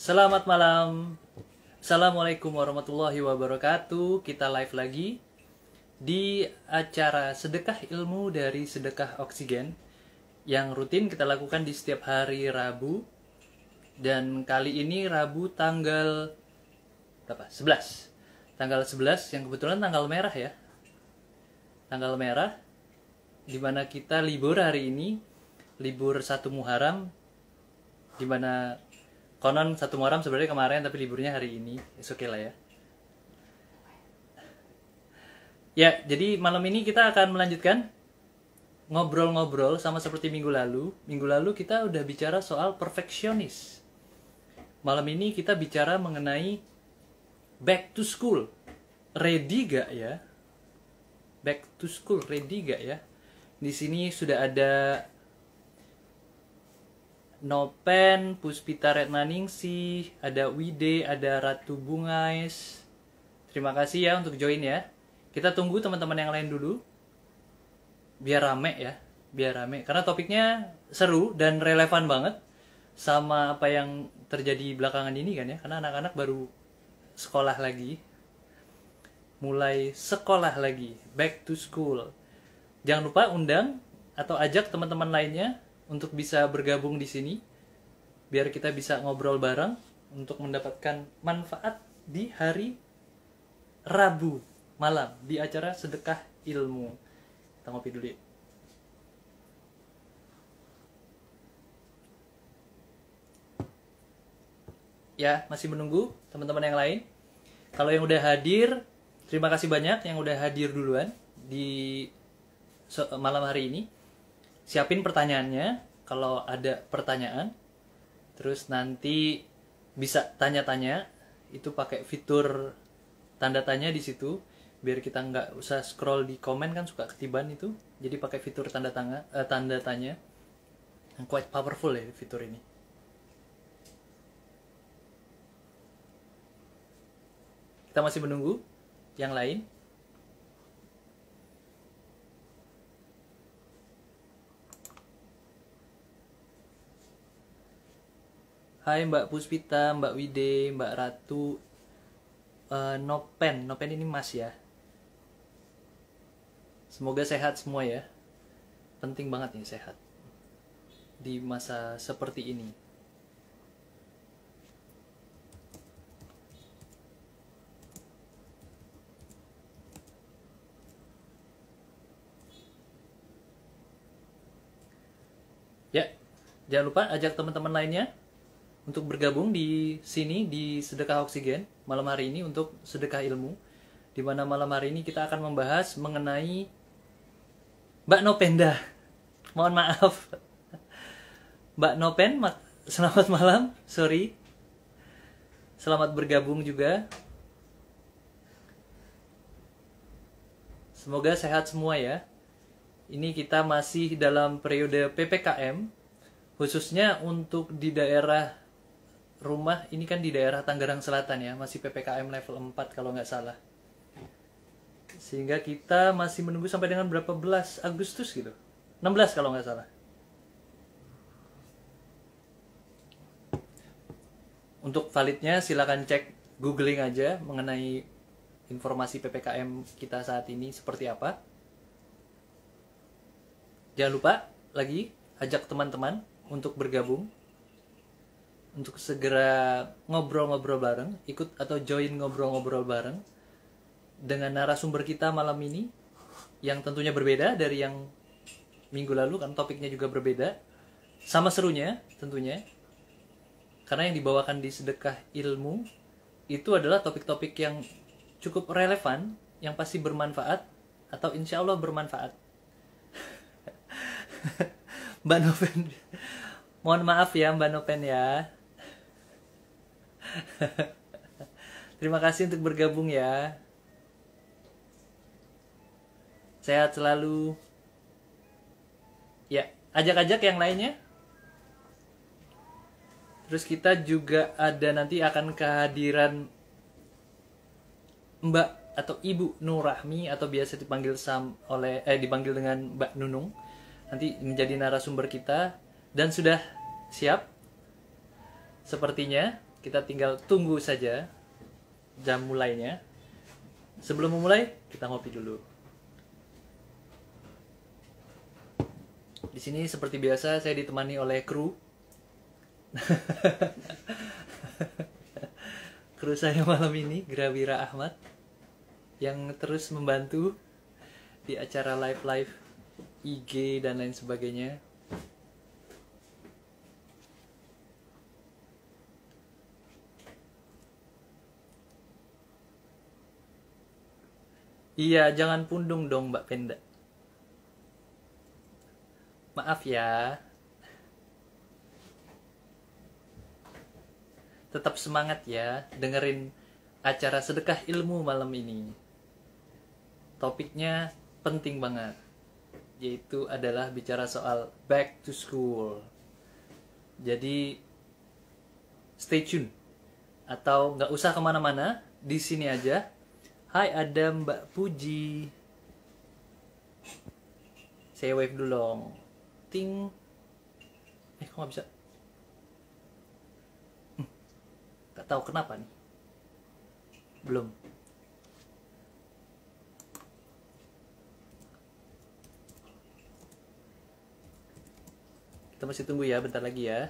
Selamat malam. Assalamualaikum warahmatullahi wabarakatuh. Kita live lagi di acara Sedekah Ilmu dari Sedekah Oksigen yang rutin kita lakukan di setiap hari Rabu. Dan kali ini Rabu tanggal berapa? 11. Tanggal 11 yang kebetulan tanggal merah ya. Tanggal merah di mana kita libur hari ini, libur 1 Muharram, di mana konon 1 Muharram sebenarnya kemarin tapi liburnya hari ini. Oke lah ya. Ya, jadi malam ini kita akan melanjutkan ngobrol-ngobrol sama seperti minggu lalu. Minggu lalu kita udah bicara soal perfeksionis. Malam ini kita bicara mengenai back to school. Ready gak ya? Back to school, ready gak ya? Di sini sudah ada Nopen, Puspita Retnaningsih, ada Wide, ada Ratu Bungais. Terima kasih ya untuk join ya. Kita tunggu teman-teman yang lain dulu. Biar rame ya, biar rame. Karena topiknya seru dan relevan banget sama apa yang terjadi belakangan ini kan ya. Karena anak-anak baru sekolah lagi. Mulai sekolah lagi, back to school. Jangan lupa undang atau ajak teman-teman lainnya untuk bisa bergabung di sini biar kita bisa ngobrol bareng untuk mendapatkan manfaat di hari Rabu malam di acara Sedekah Ilmu. Kita ngopi dulu ya. Ya, masih menunggu teman-teman yang lain. Kalau yang udah hadir, terima kasih banyak yang udah hadir duluan di malam hari ini. Siapin pertanyaannya kalau ada pertanyaan. Terus nanti bisa tanya-tanya, itu pakai fitur tanda tanya di situ biar kita nggak usah scroll di komen kan suka ketiban itu. Jadi pakai fitur tanda tanya. Yang quite powerful ya fitur ini. Kita masih menunggu yang lain. Hai Mbak Puspita, Mbak Wide, Mbak Ratu, Nopen ini Mas ya. Semoga sehat semua ya. Penting banget nih sehat di masa seperti ini. Ya, jangan lupa ajak teman-teman lainnya untuk bergabung di sini di Sedekah Oksigen malam hari ini untuk sedekah ilmu, di mana malam hari ini kita akan membahas mengenai Mbak Nopenda. Mohon maaf Mbak Nopen, selamat malam. Sorry, selamat bergabung juga. Semoga sehat semua ya. Ini kita masih dalam periode PPKM, khususnya untuk di daerah rumah ini kan di daerah Tangerang Selatan ya, masih PPKM level 4 kalau nggak salah. Sehingga kita masih menunggu sampai dengan berapa belas Agustus gitu. 16 kalau nggak salah. Untuk validnya silakan cek googling aja mengenai informasi PPKM kita saat ini seperti apa. Jangan lupa lagi ajak teman-teman untuk bergabung, untuk segera ngobrol-ngobrol bareng, ikut atau join ngobrol-ngobrol bareng dengan narasumber kita malam ini yang tentunya berbeda dari yang minggu lalu kan topiknya juga berbeda. Sama serunya tentunya. Karena yang dibawakan di Sedekah Ilmu itu adalah topik-topik yang cukup relevan, yang pasti bermanfaat atau insya Allah bermanfaat. Mbak Nopen, mohon maaf ya Mbak Nopen ya. Terima kasih untuk bergabung ya. Sehat selalu. Ya, ajak-ajak yang lainnya. Terus kita juga ada nanti akan kehadiran Mbak atau Ibu Nurrahmi atau biasa dipanggil dipanggil dengan Mbak Nunung. Nanti menjadi narasumber kita dan sudah siap sepertinya Kita tinggal tunggu saja jam mulainya. Sebelum memulai, kita ngopi dulu. Di sini seperti biasa saya ditemani oleh kru. Kru saya malam ini, Grawira Ahmad, yang terus membantu di acara live IG dan lain sebagainya. Iya, jangan pundung dong Mbak Penda. Maaf ya. Tetap semangat ya dengerin acara sedekah ilmu malam ini. Topiknya penting banget, yaitu adalah bicara soal back to school. Jadi stay tune atau nggak usah kemana-mana, di sini aja. Hai ada Mbak Puji. Saya wave dulu dong. Ting. Kok nggak bisa? Gak tahu kenapa nih. Belum. Kita masih tunggu ya, bentar lagi ya.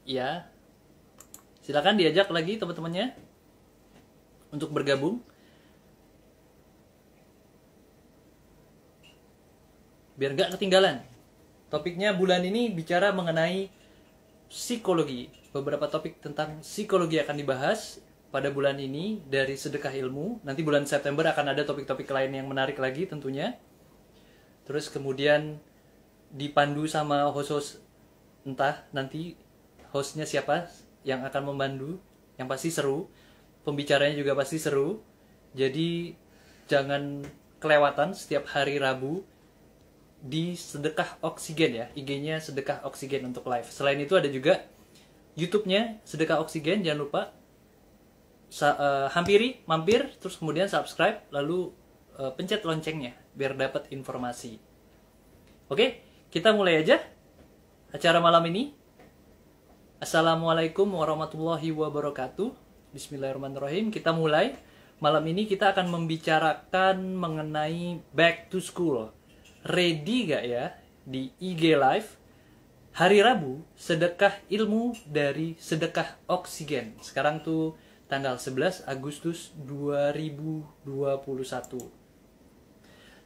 Ya, silakan diajak lagi teman-temannya untuk bergabung. Biar nggak ketinggalan. Topiknya bulan ini bicara mengenai psikologi. Beberapa topik tentang psikologi akan dibahas pada bulan ini dari sedekah ilmu. Nanti bulan September akan ada topik-topik lain yang menarik lagi tentunya. Terus kemudian dipandu sama host-host, entah nanti hostnya siapa yang akan membantu, yang pasti seru, pembicaranya juga pasti seru. Jadi jangan kelewatan setiap hari Rabu di Sedekah Oksigen ya, IG-nya Sedekah Oksigen untuk live. Selain itu ada juga YouTube-nya Sedekah Oksigen, jangan lupa mampir, terus kemudian subscribe, lalu pencet loncengnya biar dapat informasi. Oke, kita mulai aja acara malam ini. Assalamualaikum warahmatullahi wabarakatuh. Bismillahirrahmanirrahim. Kita mulai. Malam ini kita akan membicarakan mengenai back to school. Ready gak ya di IG Live hari Rabu sedekah ilmu dari Sedekah Oksigen. Sekarang tuh tanggal 11 Agustus 2021.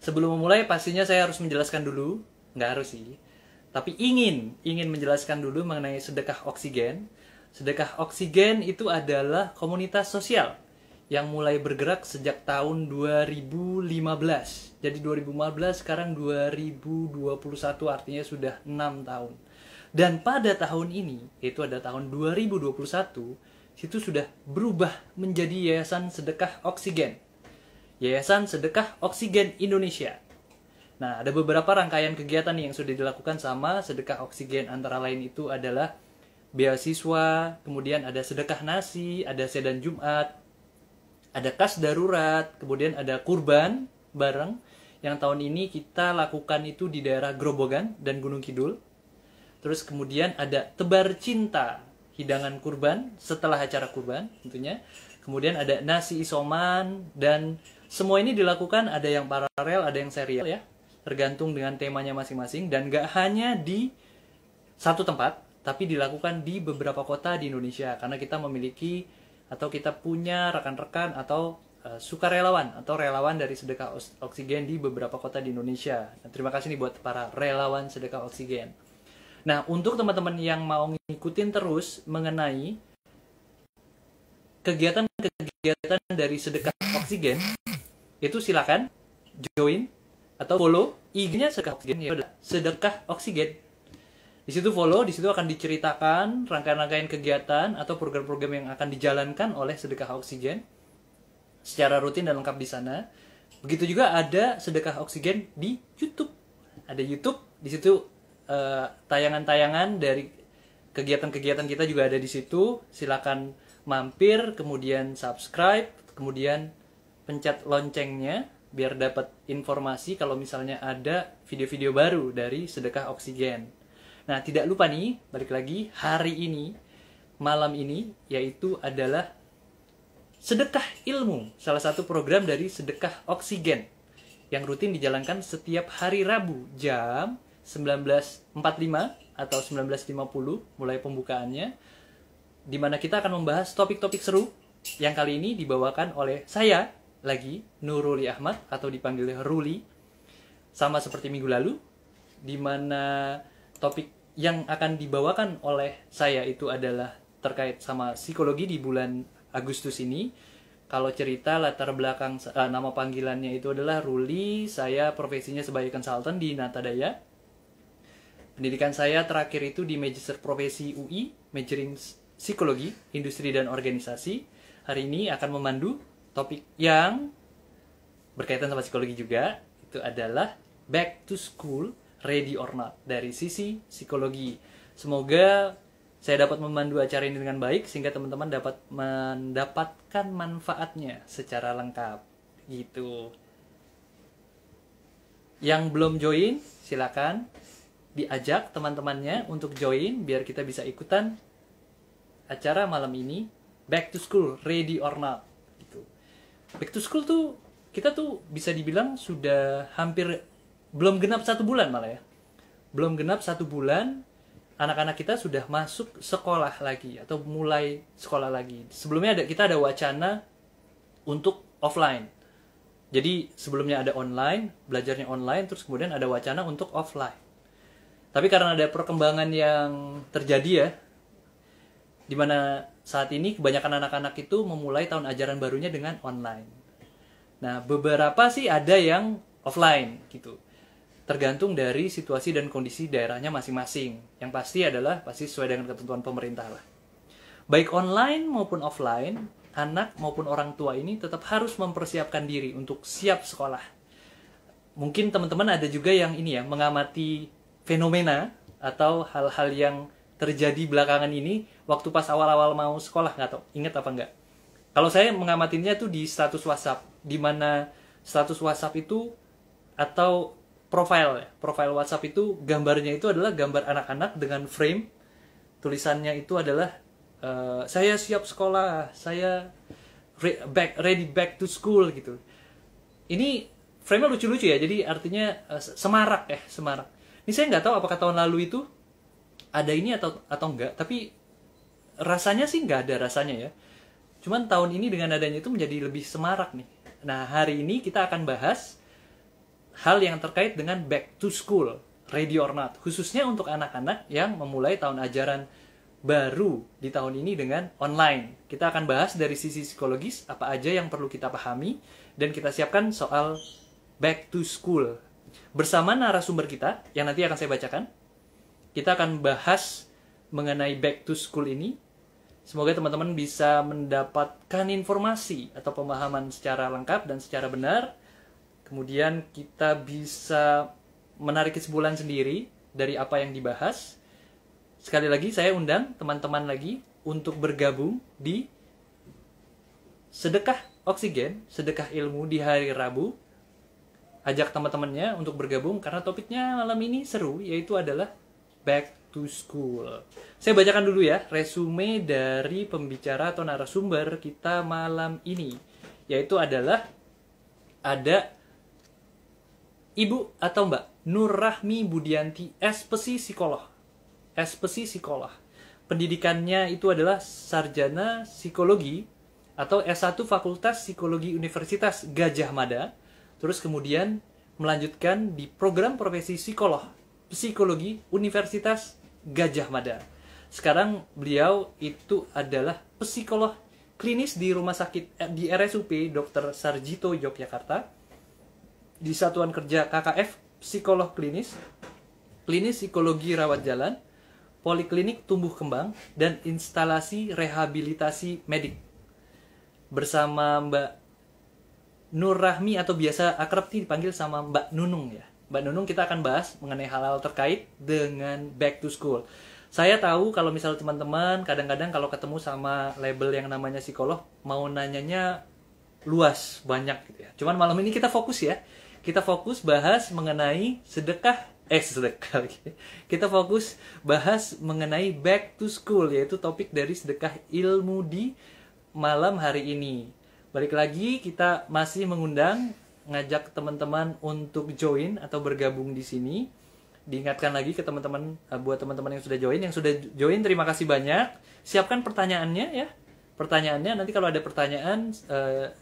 Sebelum memulai pastinya saya harus menjelaskan dulu. Nggak harus sih, tapi ingin menjelaskan dulu mengenai Sedekah Oksigen. Sedekah Oksigen itu adalah komunitas sosial yang mulai bergerak sejak tahun 2015. Jadi 2015 sekarang 2021, artinya sudah 6 tahun. Dan pada tahun ini, yaitu ada tahun 2021, situ sudah berubah menjadi Yayasan Sedekah Oksigen. Yayasan Sedekah Oksigen Indonesia. Nah, ada beberapa rangkaian kegiatan yang sudah dilakukan sama Sedekah Oksigen, antara lain itu adalah beasiswa, kemudian ada sedekah nasi, ada sedan Jumat, ada kas darurat, kemudian ada kurban bareng yang tahun ini kita lakukan itu di daerah Grobogan dan Gunung Kidul. Terus kemudian ada tebar cinta, hidangan kurban setelah acara kurban tentunya. Kemudian ada nasi isoman, dan semua ini dilakukan ada yang paralel, ada yang serial ya, tergantung dengan temanya masing-masing, dan gak hanya di satu tempat, tapi dilakukan di beberapa kota di Indonesia, karena kita memiliki atau kita punya rekan-rekan atau sukarelawan atau relawan dari Sedekah Oksigen di beberapa kota di Indonesia. Nah, terima kasih nih buat para relawan Sedekah Oksigen. Nah, untuk teman-teman yang mau ngikutin terus mengenai kegiatan-kegiatan dari Sedekah Oksigen, itu silakan join atau follow IG-nya Sedekah Oksigen, ya udah Sedekah Oksigen. Di situ follow, di situ akan diceritakan rangkaian-rangkaian kegiatan atau program-program yang akan dijalankan oleh Sedekah Oksigen secara rutin dan lengkap di sana. Begitu juga ada Sedekah Oksigen di YouTube. Ada YouTube, di situ tayangan-tayangan dari kegiatan-kegiatan kita juga ada di situ. Silakan mampir, kemudian subscribe, kemudian pencet loncengnya biar dapat informasi kalau misalnya ada video-video baru dari Sedekah Oksigen. Nah, tidak lupa nih, balik lagi, hari ini, malam ini, yaitu adalah Sedekah Ilmu, salah satu program dari Sedekah Oksigen yang rutin dijalankan setiap hari Rabu jam 19.45 atau 19.50 mulai pembukaannya, di mana kita akan membahas topik-topik seru yang kali ini dibawakan oleh saya lagi, Nuruli Ahmad atau dipanggil Ruli, sama seperti minggu lalu, di mana topik yang akan dibawakan oleh saya itu adalah terkait sama psikologi di bulan Agustus ini. Kalau cerita latar belakang nama panggilannya itu adalah Ruli, saya profesinya sebagai konsultan di Natadaya. Pendidikan saya terakhir itu di Magister Profesi UI, majoring Psikologi, Industri dan Organisasi. Hari ini akan memandu topik yang berkaitan sama psikologi juga. Itu adalah Back to School, Ready or Not, dari sisi psikologi. Semoga saya dapat memandu acara ini dengan baik sehingga teman-teman dapat mendapatkan manfaatnya secara lengkap. Gitu. Yang belum join, silakan diajak teman-temannya untuk join biar kita bisa ikutan acara malam ini, Back to School, Ready or Not. Gitu. Back to School tuh kita tuh bisa dibilang sudah hampir belum genap 1 bulan malah ya. Belum genap 1 bulan, anak-anak kita sudah masuk sekolah lagi atau mulai sekolah lagi. Sebelumnya kita ada wacana untuk offline. Jadi sebelumnya ada online, belajarnya online, terus kemudian ada wacana untuk offline. Tapi karena ada perkembangan yang terjadi ya, di mana saat ini kebanyakan anak-anak itu memulai tahun ajaran barunya dengan online. Nah, beberapa sih ada yang offline gitu. Tergantung dari situasi dan kondisi daerahnya masing-masing. Yang pasti adalah pasti sesuai dengan ketentuan pemerintah lah. Baik online maupun offline, anak maupun orang tua ini tetap harus mempersiapkan diri untuk siap sekolah. Mungkin teman-teman ada juga yang ini ya, mengamati fenomena atau hal-hal yang terjadi belakangan ini waktu pas awal-awal mau sekolah, nggak tahu ingat apa enggak. Kalau saya mengamatinya tuh di status WhatsApp, di mana status WhatsApp itu atau profil WhatsApp itu gambarnya itu adalah gambar anak-anak dengan frame tulisannya itu adalah saya siap sekolah, saya ready back to school gitu. Ini frame-nya lucu-lucu ya, jadi artinya semarak. Ini saya nggak tahu apakah tahun lalu itu ada ini atau enggak, tapi rasanya sih nggak ada rasanya ya. Cuman tahun ini dengan adanya itu menjadi lebih semarak nih. Nah, hari ini kita akan bahas hal yang terkait dengan back to school, ready or not, khususnya untuk anak-anak yang memulai tahun ajaran baru di tahun ini dengan online. Kita akan bahas dari sisi psikologis apa aja yang perlu kita pahami dan kita siapkan soal back to school. Bersama narasumber kita yang nanti akan saya bacakan, kita akan bahas mengenai back to school ini. Semoga teman-teman bisa mendapatkan informasi atau pemahaman secara lengkap dan secara benar. Kemudian kita bisa menarik kesimpulan sendiri dari apa yang dibahas. Sekali lagi saya undang teman-teman lagi untuk bergabung di Sedekah Oksigen, Sedekah Ilmu di hari Rabu. Ajak teman-temannya untuk bergabung karena topiknya malam ini seru, yaitu adalah Back to School. Saya bacakan dulu ya resume dari pembicara atau narasumber kita malam ini, yaitu adalah ada Ibu atau Mbak Nur Rahmi Budianti, SPSI Psikolog. Pendidikannya itu adalah Sarjana Psikologi atau S1 Fakultas Psikologi Universitas Gadjah Mada. Terus kemudian melanjutkan di program profesi Psikologi Universitas Gadjah Mada. Sekarang beliau itu adalah psikolog klinis di rumah sakit di RSUP Dr. Sarjito Yogyakarta, di Satuan Kerja KKF Psikolog Klinis Psikologi Rawat Jalan, Poliklinik Tumbuh Kembang, dan Instalasi Rehabilitasi Medik. Bersama Mbak Nur Rahmi atau biasa akrab dipanggil sama Mbak Nunung ya. Mbak Nunung kita akan bahas mengenai hal-hal terkait dengan back to school. Saya tahu kalau misalnya teman-teman kadang-kadang kalau ketemu sama label yang namanya psikolog, mau nanyanya luas, banyak gitu ya. Cuman malam ini kita fokus ya. Kita fokus bahas mengenai sedekah lagi. Kita fokus bahas mengenai back to school, yaitu topik dari sedekah ilmu di malam hari ini. Balik lagi, kita masih ngajak teman-teman untuk join atau bergabung di sini. Diingatkan lagi ke teman-teman, buat teman-teman yang sudah join, terima kasih banyak. Siapkan pertanyaannya ya. Pertanyaannya nanti kalau ada pertanyaan,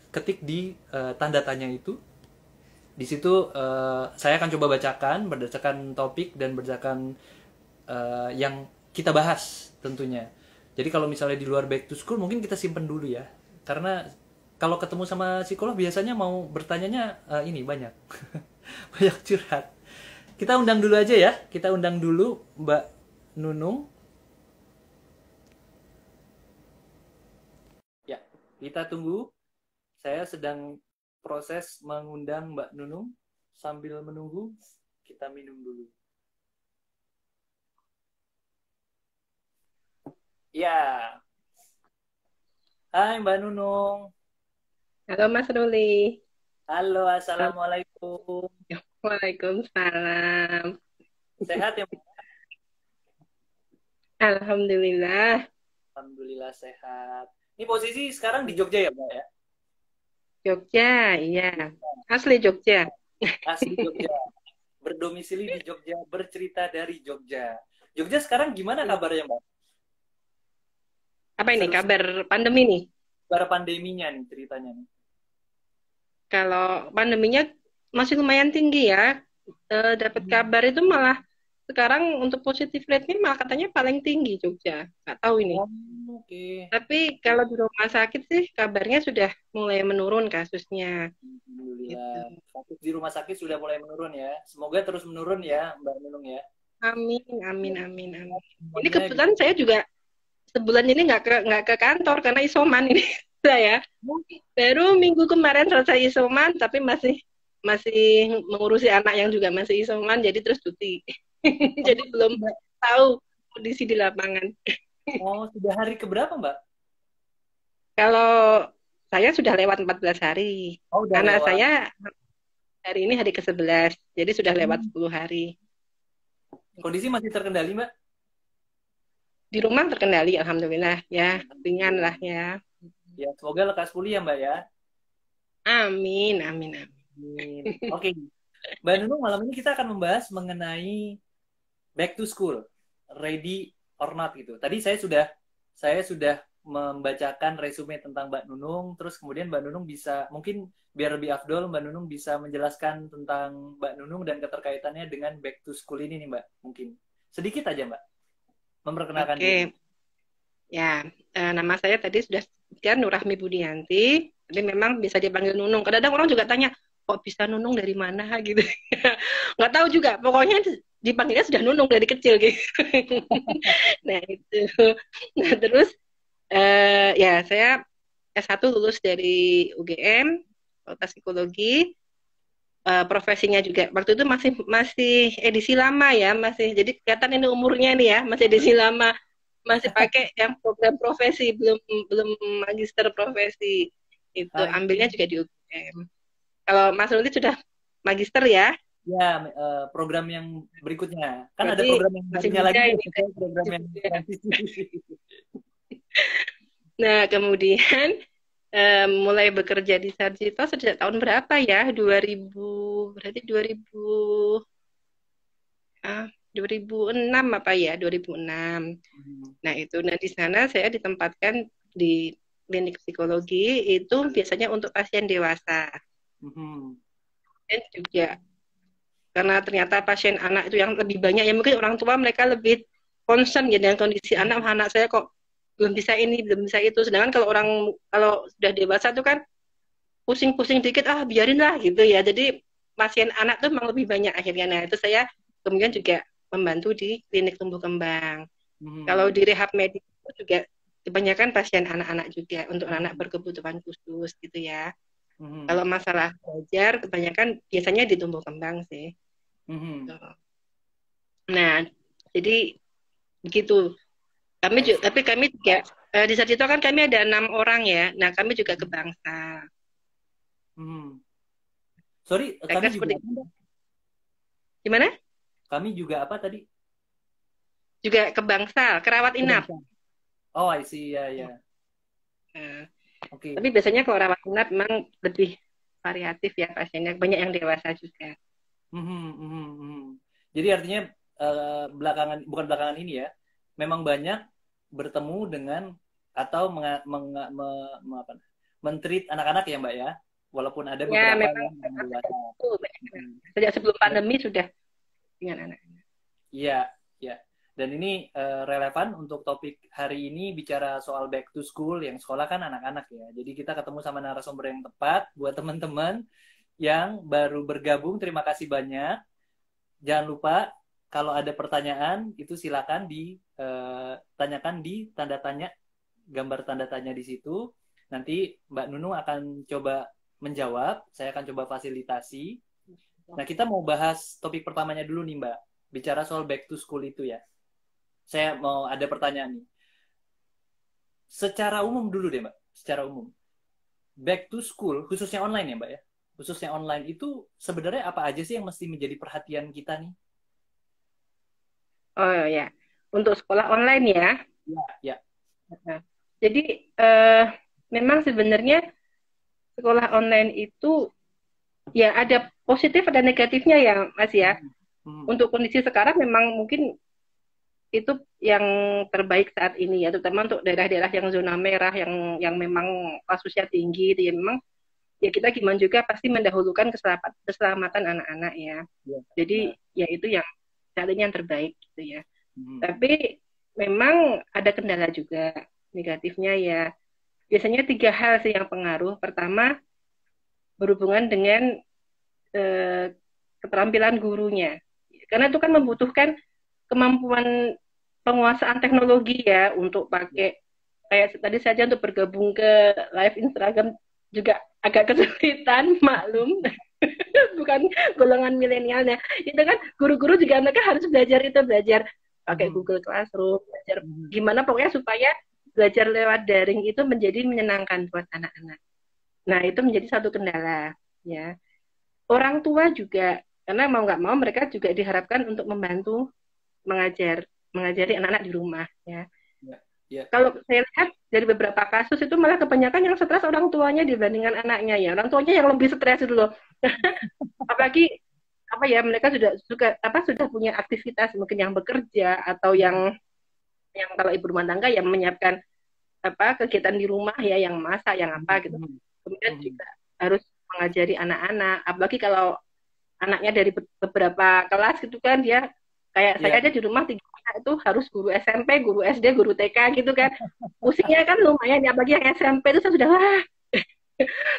ketik di tanda tanya itu. Di situ saya akan coba bacakan berdasarkan topik dan berdasarkan yang kita bahas tentunya. Jadi kalau misalnya di luar back to school mungkin kita simpen dulu ya. Karena kalau ketemu sama psikolog biasanya mau bertanyanya ini banyak. Banyak curhat. Kita undang dulu aja ya. Kita undang dulu Mbak Nunung. Ya, kita tunggu. Saya sedang proses mengundang Mbak Nunung. Sambil menunggu, kita minum dulu. Ya. Hai Mbak Nunung. Halo Mas Ruli. Halo, Assalamualaikum. Waalaikumsalam. Sehat ya Mbak? Alhamdulillah. Alhamdulillah sehat. Ini posisi sekarang di Jogja ya Mbak ya? Jogja, iya. Asli Jogja. Asli Jogja. Berdomisili di Jogja, bercerita dari Jogja. Jogja sekarang gimana kabarnya Mbak? Apa ini Seru kabar pandemi nih? kabar pandeminya nih ceritanya nih. Kalau pandeminya masih lumayan tinggi ya. Dapat kabar itu malah sekarang untuk positif rate-nya malah katanya paling tinggi Jogja. Nggak tahu ini. Oh, oke. Tapi kalau di rumah sakit sih kabarnya sudah mulai menurun kasusnya. Gitu. Alhamdulillah. Kasus di rumah sakit sudah mulai menurun ya. Semoga terus menurun ya Mbak Nunung ya. Amin, amin, amin, amin. Ini Semuanya gitu. kebetulan saya juga sebulan ini nggak ke kantor karena isoman ini saya baru minggu kemarin selesai isoman tapi masih masih mengurusi anak yang juga masih isoman jadi terus cuti Oh, jadi belum tahu kondisi di lapangan. sudah hari keberapa Mbak? Kalau saya sudah lewat 14 hari, Oh, udah anak lewat. saya hari ini hari ke-11 jadi sudah lewat Hmm. 10 hari. Kondisi masih terkendali Mbak? Di rumah terkendali alhamdulillah ya, ringan lah ya. Ya, semoga lekas pulih ya Mbak ya. Amin, amin, amin. Amin. Oke, Mbak Nunung, malam ini kita akan membahas mengenai back to school, ready or not gitu. Tadi saya sudah membacakan resume tentang Mbak Nunung, terus kemudian Mbak Nunung bisa mungkin biar lebih afdol Mbak Nunung bisa menjelaskan tentang Mbak Nunung dan keterkaitannya dengan back to school ini nih Mbak. Mungkin sedikit aja Mbak memperkenalkan diri. Oke. Ya, nama saya tadi sudah disebutkan Nurahmi Budianti, tapi memang bisa dipanggil Nunung. Kadang-kadang orang juga tanya, kok bisa Nunung dari mana gitu. Nggak tahu juga, pokoknya dipanggilnya sudah Nunung dari kecil gitu. Nah itu. Nah terus ya saya S1 lulus dari UGM, Fakultas Psikologi. Profesinya juga waktu itu masih masih edisi lama ya, masih jadi kelihatan ini umurnya nih ya, masih edisi lama, masih pakai yang program profesi, belum belum magister profesi. Itu Ah, ambilnya juga di UGM. Kalau Mas Ruli sudah magister ya, ya, program yang berikutnya. Kan ada berarti program yang masih barunya lagi, muda ya, ini. program Masih yang muda. transisi. Nah, kemudian mulai bekerja di Sarjito sejak tahun berapa ya? 2000, berarti 2000 ah 2006 apa ya? 2006. Nah, itu nah di sana saya ditempatkan di klinik psikologi itu biasanya untuk pasien dewasa. Mhm. Dan juga karena ternyata pasien anak itu yang lebih banyak ya mungkin orang tua mereka lebih concern ya dengan kondisi anak. Anak saya kok belum bisa ini, belum bisa itu. Sedangkan kalau sudah dewasa itu kan pusing-pusing dikit biarin lah gitu ya. Jadi pasien anak tuh memang lebih banyak akhirnya. Nah, itu saya kemudian juga membantu di klinik tumbuh kembang. Kalau Mhm. di rehab medik itu juga kebanyakan pasien anak-anak juga untuk anak berkebutuhan khusus gitu ya. Mhm. Kalau masalah belajar kebanyakan biasanya di tumbuh kembang sih. Mhm. Nah, jadi begitu. Tapi kami juga di saat itu kan kami ada 6 orang ya. Nah, kami juga kebangsa. Hmm. Sorry, kami Kira-kira juga seperti apa, itu. Mbak? Gimana? Kami juga apa tadi? Juga ke Bangsal, kerawat inap. Kebangsaan. Oh, I see. Ya, ya. Nah, Oke. tapi biasanya kalau rawat inap memang lebih variatif ya pasiennya, banyak yang dewasa juga. Mhm, mhm, mhm. Jadi artinya belakangan, bukan belakangan ini ya, memang banyak bertemu dengan atau apa, men-treat anak-anak ya Mbak ya, walaupun ada Ya beberapa memang yang orang dewasa. itu banyak anak. Mhm. Sejak sebelum Ya, pandemi sudah dengan anak. iya, iya. Dan ini relevan untuk topik hari ini bicara soal back to school, yang sekolah kan anak-anak ya. Jadi kita ketemu sama narasumber yang tepat buat teman-teman yang baru bergabung. Terima kasih banyak. Jangan lupa kalau ada pertanyaan itu silakan ditanyakan di tanda tanya, gambar tanda tanya di situ. Nanti Mbak Nunung akan coba menjawab, saya akan coba fasilitasi. Nah, kita mau bahas topik pertamanya dulu nih Mbak. Bicara soal back to school itu ya. Saya mau ada pertanyaan nih. Secara umum dulu deh Mbak, secara umum. Back to school, khususnya online ya Mbak ya. Khususnya online itu sebenarnya apa aja sih yang mesti menjadi perhatian kita nih? Oh ya, untuk sekolah online ya. Ya, ya. Nah, jadi eh, memang sebenarnya sekolah online itu ya ada positif ada negatifnya ya Mas ya. Hmm. Hmm. Untuk kondisi sekarang memang mungkin itu yang terbaik saat ini ya, terutama untuk daerah-daerah yang zona merah yang memang kasusnya tinggi itu ya memang ya kita gimana juga pasti mendahulukan keselamatan anak-anak ya. Ya, Jadi benar. ya itu yang saat ini yang terbaik gitu ya. Hmm. Tapi memang ada kendala juga negatifnya ya. Biasanya tiga hal sih yang pengaruh. Pertama berhubungan dengan eh, keterampilan gurunya. Karena itu kan membutuhkan kemampuan penguasaan teknologi ya untuk Ya. pakai kayak tadi saja untuk bergabung ke live Instagram juga agak kesulitan maklum bukan golongan milenialnya itu kan guru-guru juga mereka harus belajar pakai Hmm. Google Classroom belajar Hmm. gimana pokoknya supaya belajar lewat daring itu menjadi menyenangkan buat anak-anak. Nah itu menjadi satu kendala ya. Orang tua juga karena mau nggak mau mereka juga diharapkan untuk membantu mengajari anak-anak di rumah ya. Ya. Ya. Kalau saya lihat dari beberapa kasus itu malah kebanyakan yang stres orang tuanya dibandingkan anaknya ya. Orang tuanya yang lebih stres itu loh. Apalagi apa ya mereka sudah punya aktivitas mungkin yang bekerja atau Hmm. yang kalau ibu rumah tangga yang menyiapkan apa kegiatan di rumah ya yang masak yang Hmm. apa gitu. Hmm. Kemudian Hmm. juga harus mengajari anak-anak apalagi kalau anaknya dari beberapa kelas gitu kan dia kayak saya Ya. aja di rumah tiga anak itu harus guru SMP, guru SD, guru TK gitu kan. Pusingnya kan lumayan ya bagi yang SMP itu saya sudah wah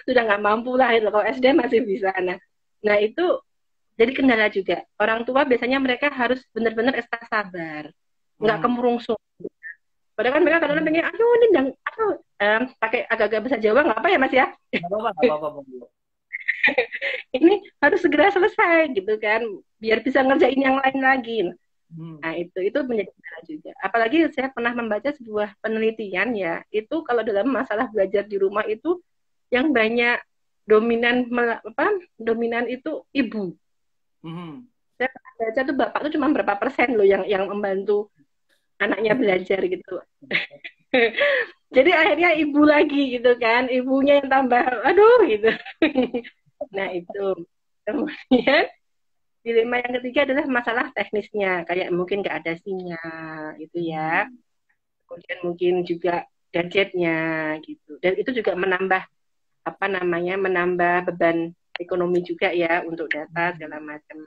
sudah nggak mampu lah itu kalau SD masih bisa. Nah itu jadi kendala juga. Orang tua biasanya mereka harus benar-benar ekstra sabar, nggak Hmm. kemurungsung. Padahal kan mereka kadang-kadang pengen, aduh ini aduh, pakai agak-agak bahasa Jawa nggak apa ya Mas ya? Nggak apa-apa, nggak apa-apa, Bang. Ini harus segera selesai gitu kan, biar bisa ngerjain yang lain lagi. Hmm. Nah, itu menjadi kendala juga. Apalagi saya pernah membaca sebuah penelitian ya, itu kalau dalam masalah belajar di rumah itu yang banyak dominan apa? Dominan itu ibu. Hmm. Saya pernah baca tuh bapak tuh cuma berapa persen loh yang membantu anaknya belajar gitu. Jadi akhirnya ibu lagi gitu kan, ibunya yang tambah aduh gitu. Nah, itu. Kemudian dilema yang ketiga adalah masalah teknisnya, kayak mungkin nggak ada sinyal gitu ya. Hmm. Kemudian mungkin juga gadgetnya gitu. Dan itu juga menambah apa namanya menambah beban ekonomi juga ya untuk data segala Hmm. macam.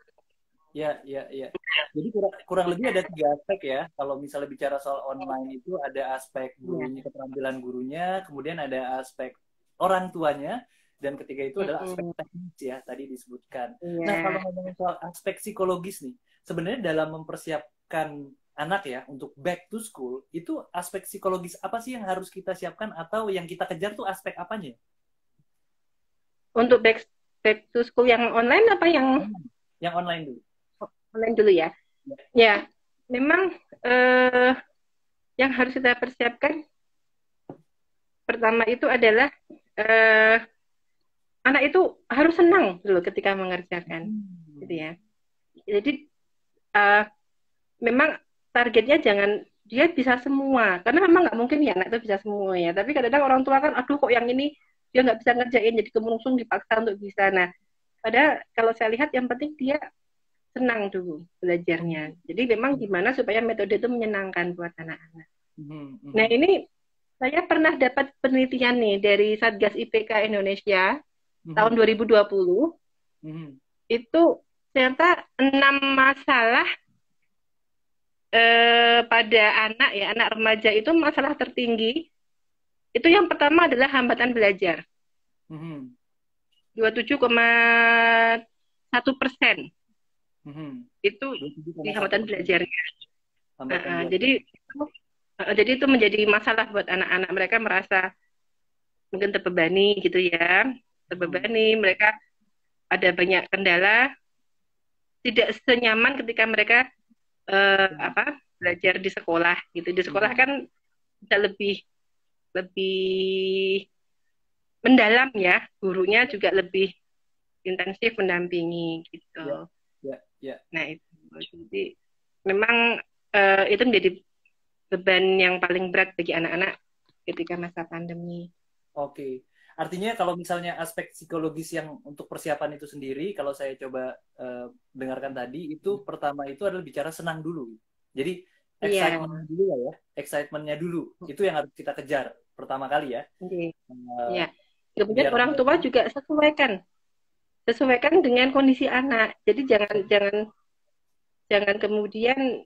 Ya, ya, ya. Jadi kurang lebih ada tiga aspek ya. Kalau misalnya bicara soal online itu ada aspek Ya. gurunya, keterampilan gurunya, kemudian ada aspek orang tuanya, dan ketiga itu adalah aspek Mm-mm. teknis ya, tadi disebutkan. Nah, kalau Iya. ngomongin soal aspek psikologis nih, sebenarnya dalam mempersiapkan anak ya untuk back to school, itu aspek psikologis apa sih yang harus kita siapkan atau yang kita kejar tuh aspek apanya? Untuk back to school yang online apa yang Yang online dulu. online dulu ya? Ya. Ya, memang yang harus kita persiapkan pertama itu adalah eh, anak itu harus senang dulu ketika mengerjakan, gitu ya. Jadi memang targetnya jangan dia bisa semua, karena memang nggak mungkin ya anak itu bisa semua ya. Tapi kadang-kadang orang tua kan, aduh kok yang ini dia nggak bisa ngerjain, jadi kemerungsung dipaksa untuk bisa. Nah, padahal kalau saya lihat yang penting dia senang dulu belajarnya. Jadi memang gimana supaya metode itu menyenangkan buat anak-anak. Nah, ini saya pernah dapat penelitian nih dari Satgas IPK Indonesia tahun 2020. Itu ternyata 6 masalah pada anak ya, anak remaja itu masalah tertinggi. Itu yang pertama adalah hambatan belajar. 27,1%. Itu di hambatan belajarnya. Jadi itu menjadi masalah buat anak-anak. Mereka merasa mungkin terbebani gitu ya. Terbebani, mereka ada banyak kendala, tidak senyaman ketika mereka belajar di sekolah gitu. Di sekolah kan bisa lebih mendalam ya, gurunya juga lebih intensif mendampingi gitu. Nah itu, jadi memang itu menjadi beban yang paling berat bagi anak-anak ketika masa pandemi. Oke. Artinya kalau misalnya aspek psikologis yang untuk persiapan itu sendiri, kalau saya coba dengarkan tadi, itu pertama itu adalah bicara senang dulu. Jadi excitement dulu ya, excitementnya dulu. Itu yang harus kita kejar pertama kali ya. Iya. Kemudian orang tua juga sesuaikan dengan kondisi anak. Jadi jangan kemudian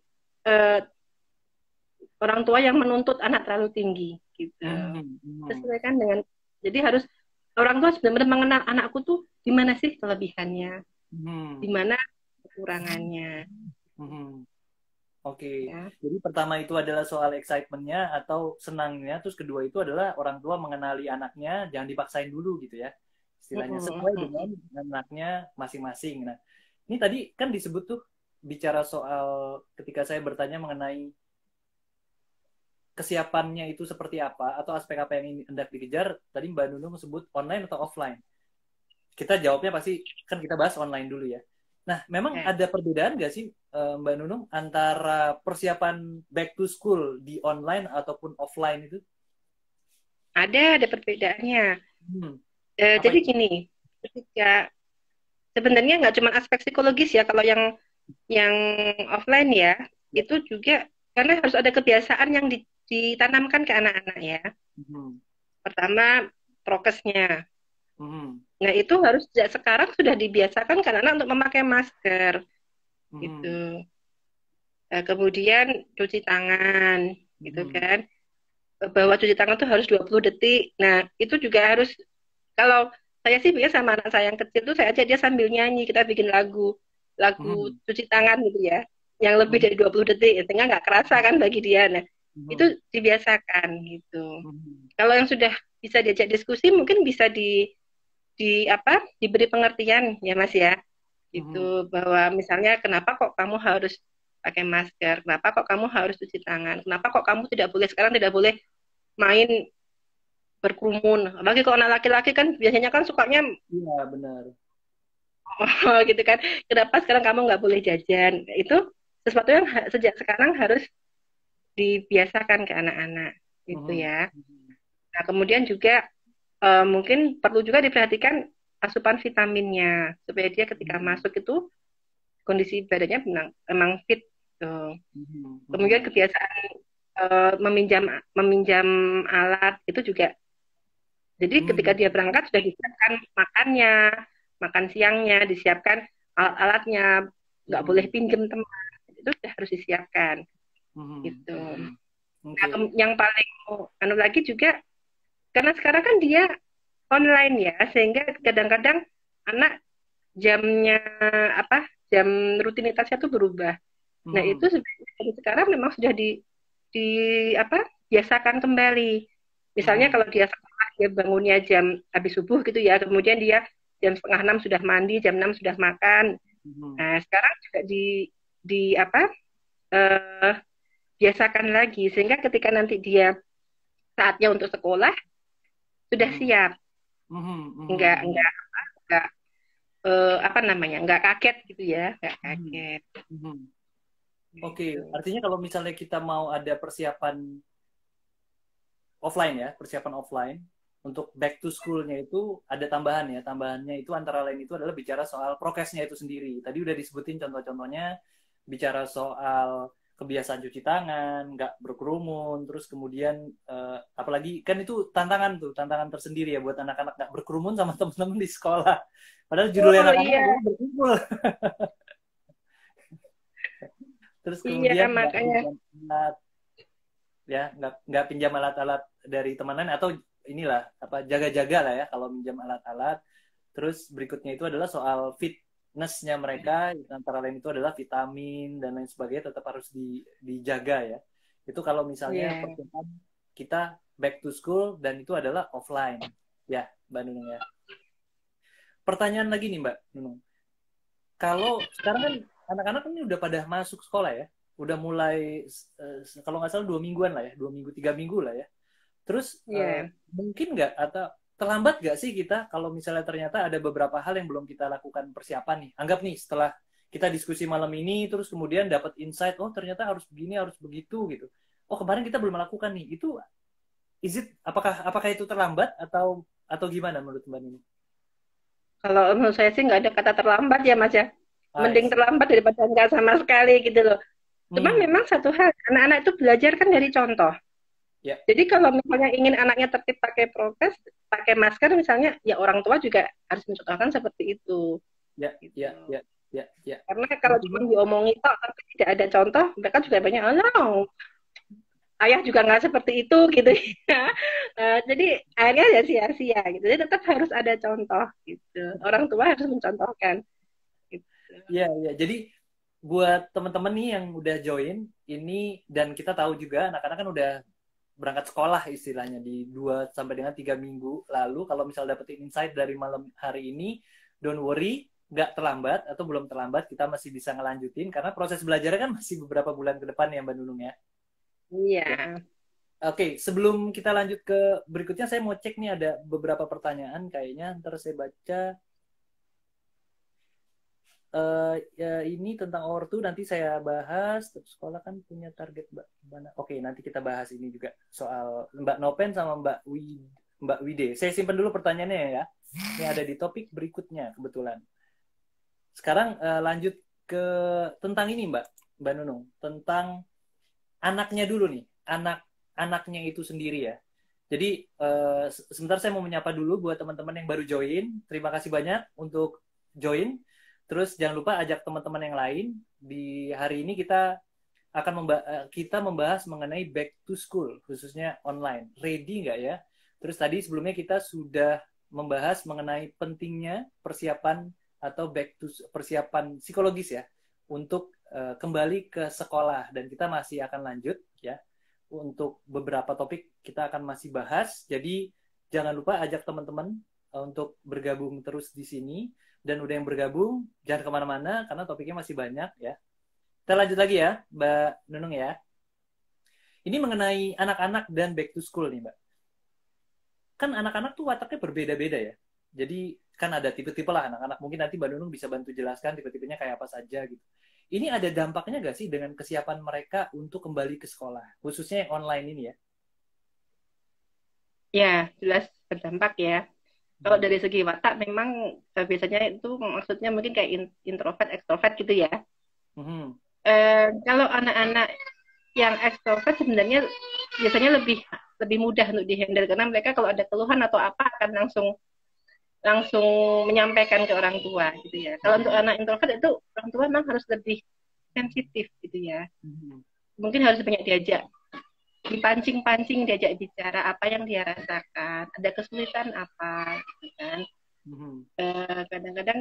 orang tua yang menuntut anak terlalu tinggi gitu. Sesuaikan dengan, jadi harus orang tua benar-benar mengenal anakku tuh di mana sih kelebihannya, di mana kekurangannya. Oke. Ya. Jadi pertama itu adalah soal excitement-nya atau senangnya, terus kedua itu adalah orang tua mengenali anaknya, jangan dipaksain dulu gitu ya. Istilahnya sesuai dengan anaknya masing-masing. Nah, ini tadi kan disebut tuh bicara soal ketika saya bertanya mengenai kesiapannya itu seperti apa atau aspek apa yang hendak dikejar, tadi Mbak Nunung sebut online atau offline. Kita jawabnya pasti kan kita bahas online dulu ya. Nah, memang ada perbedaan nggak sih Mbak Nunung antara persiapan back to school di online ataupun offline itu? Ada perbedaannya. Jadi gini, ketika sebenarnya nggak cuma aspek psikologis ya, kalau yang offline ya, itu juga karena harus ada kebiasaan yang ditanamkan ke anak-anak ya. Pertama, prokesnya. Nah, itu harus sejak sekarang sudah dibiasakan kan anak untuk memakai masker. Gitu. Kemudian cuci tangan, gitu kan. Bahwa cuci tangan itu harus 20 detik. Nah, itu juga harus, kalau saya sih biasa sama anak saya yang kecil tuh saya ajak dia sambil nyanyi, kita bikin lagu cuci tangan gitu ya, yang lebih dari 20 detik, sehingga nggak kerasa kan bagi dia. Nah, itu dibiasakan gitu. Kalau yang sudah bisa diajak diskusi, mungkin bisa diberi pengertian ya Mas ya, gitu, bahwa misalnya kenapa kok kamu harus pakai masker, kenapa kok kamu harus cuci tangan, kenapa kok kamu sekarang tidak boleh main berkerumun, apalagi kalau anak laki-laki kan biasanya kan sukanya, iya benar, gitu kan, kenapa sekarang kamu nggak boleh jajan. Itu sesuatu yang sejak sekarang harus dibiasakan ke anak-anak gitu ya. Nah, kemudian juga mungkin perlu juga diperhatikan asupan vitaminnya supaya dia ketika masuk itu kondisi badannya memang fit gitu. Kemudian kebiasaan meminjam alat itu juga. Jadi ketika dia berangkat sudah disiapkan makannya, makan siangnya disiapkan, alat-alatnya, nggak boleh pinjam teman, itu sudah harus disiapkan gitu. Nah, yang paling lagi juga karena sekarang kan dia online ya, sehingga kadang-kadang anak jam rutinitasnya tuh berubah. Nah, itu sekarang memang sudah biasakan kembali. Misalnya kalau dia sekolah, dia bangunnya jam habis subuh gitu ya, kemudian dia jam 5:30 sudah mandi, jam 6 sudah makan. Nah, sekarang juga biasakan lagi, sehingga ketika nanti dia saatnya untuk sekolah sudah siap. Enggak nggak apa namanya, nggak kaget gitu ya, nggak Hmm. kaget Hmm. Oke, gitu. artinya kalau misalnya kita mau ada persiapan offline ya, persiapan offline untuk back to school-nya itu ada tambahan ya. Tambahannya itu antara lain itu adalah bicara soal prokesnya itu sendiri. Tadi udah disebutin contoh-contohnya, bicara soal kebiasaan cuci tangan, nggak berkerumun, terus kemudian apalagi kan itu tantangan tuh, tantangan tersendiri ya buat anak-anak nggak berkerumun sama teman-teman di sekolah. Padahal judulnya Oh anak-anak iya, adalah berkumpul. Terus iya kemudian nggak makanya. pinjam alat, ya nggak pinjam alat-alat dari teman-teman atau inilah apa jaga-jaga lah ya kalau minjam alat-alat. Terus berikutnya itu adalah soal fitnessnya mereka, antara lain itu adalah vitamin dan lain sebagainya tetap harus dijaga ya. Itu kalau misalnya Iya. persiapan kita back to school dan itu adalah offline ya Mbak Nunung ya. Pertanyaan lagi nih Mbak Nunung, kalau sekarang kan anak-anak ini udah pada masuk sekolah ya, udah mulai kalau nggak salah 2 mingguan lah ya, 2 minggu 3 minggu lah ya. Terus Iya. mungkin nggak atau terlambat nggak sih kita kalau misalnya ternyata ada beberapa hal yang belum kita lakukan persiapan nih. Anggap nih setelah kita diskusi malam ini terus kemudian dapat insight, oh ternyata harus begini, harus begitu gitu. Oh kemarin kita belum melakukan nih. Itu apakah itu terlambat atau gimana menurut Mbak Nini? Kalau menurut saya sih nggak ada kata terlambat ya Mas ya. Ah, Mending terlambat daripada nggak sama sekali gitu loh. Cuma hmm, memang satu hal, anak-anak itu belajar kan dari contoh. ya, Jadi kalau misalnya ingin anaknya tertib pakai prokes, pakai masker misalnya, ya orang tua juga harus mencontohkan seperti itu. ya, Gitu. ya, ya, ya, ya. Karena kalau cuma Intinya, diomongi tok tapi tidak ada contoh, mereka juga banyak, oh no, ayah juga nggak seperti itu gitu ya. Jadi akhirnya ya sia-sia gitu. Jadi tetap harus ada contoh gitu. Orang tua harus mencontohkan. Gitu. ya, ya. Jadi buat teman-teman nih yang udah join ini dan kita tahu juga anak-anak kan udah berangkat sekolah istilahnya di 2 sampai dengan 3 minggu lalu. Kalau misal dapetin insight dari malam hari ini, don't worry, nggak terlambat atau belum terlambat, kita masih bisa ngelanjutin karena proses belajarnya kan masih beberapa bulan ke depan ya Mbak Nunung ya. Ya. Iya. Oke, sebelum kita lanjut ke berikutnya, saya mau cek nih ada beberapa pertanyaan kayaknya. Ntar saya baca. Ya, ini tentang ortu nanti saya bahas. Terus sekolah kan punya target Mbak. Oke, nanti kita bahas ini juga soal Mbak Nopen sama Mbak Wide. Saya simpan dulu pertanyaannya ya. Ini ada di topik berikutnya kebetulan. Sekarang lanjut ke tentang ini Mbak Nunung, tentang anaknya dulu nih, anaknya itu sendiri ya. Jadi sebentar saya mau menyapa dulu buat teman-teman yang baru join. Terima kasih banyak untuk join. Terus jangan lupa ajak teman-teman yang lain. Di hari ini kita membahas mengenai back to school, khususnya online. Ready nggak ya? Terus tadi sebelumnya kita sudah membahas mengenai pentingnya persiapan atau persiapan psikologis ya untuk kembali ke sekolah dan kita masih akan lanjut ya untuk beberapa topik kita akan masih bahas. Jadi jangan lupa ajak teman-teman untuk bergabung terus di sini dan udah yang bergabung jangan kemana-mana karena topiknya masih banyak ya. Kita lanjut lagi ya Mbak Nunung ya. Ini mengenai anak-anak dan back to school nih Mbak. Kan anak-anak tuh wataknya berbeda-beda ya. Jadi kan ada tipe-tipe lah anak-anak. Mungkin nanti Mbak Nunung bisa bantu jelaskan tipe-tipenya kayak apa saja gitu. Ini ada dampaknya nggak sih dengan kesiapan mereka untuk kembali ke sekolah, khususnya yang online ini ya? Ya, jelas berdampak ya. Kalau Hmm. dari segi watak memang biasanya itu maksudnya mungkin kayak introvert, ekstrovert gitu ya. Hmm. Kalau anak-anak yang ekstrovert sebenarnya biasanya lebih lebih mudah untuk dihandle karena mereka kalau ada keluhan atau apa akan langsung langsung menyampaikan ke orang tua gitu ya. Kalau untuk Hmm. anak introvert itu orang tua memang harus lebih sensitif gitu ya. Hmm. Mungkin harus banyak diajak, dipancing-pancing, diajak bicara apa yang dia rasakan, ada kesulitan apa gitu kan. Hmm. Kadang-kadang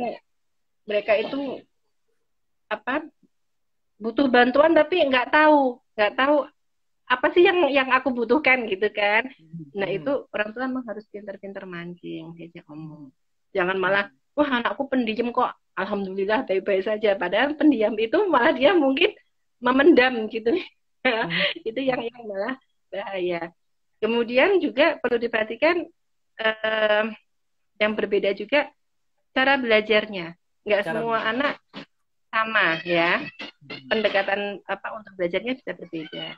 mereka itu apa butuh bantuan tapi nggak tahu apa sih yang aku butuhkan gitu kan. Nah itu Hmm. orang tua memang harus pintar-pintar mancing, diajak Hmm. ngomong. Jangan malah, wah anakku pendiam kok, alhamdulillah baik-baik saja. Padahal pendiam itu malah dia mungkin memendam gitu. Hmm. Itu yang malah bahaya. Kemudian juga perlu diperhatikan eh, yang berbeda juga cara belajarnya. Nggak Cara semua anak sama ya. Pendekatan untuk belajarnya bisa berbeda.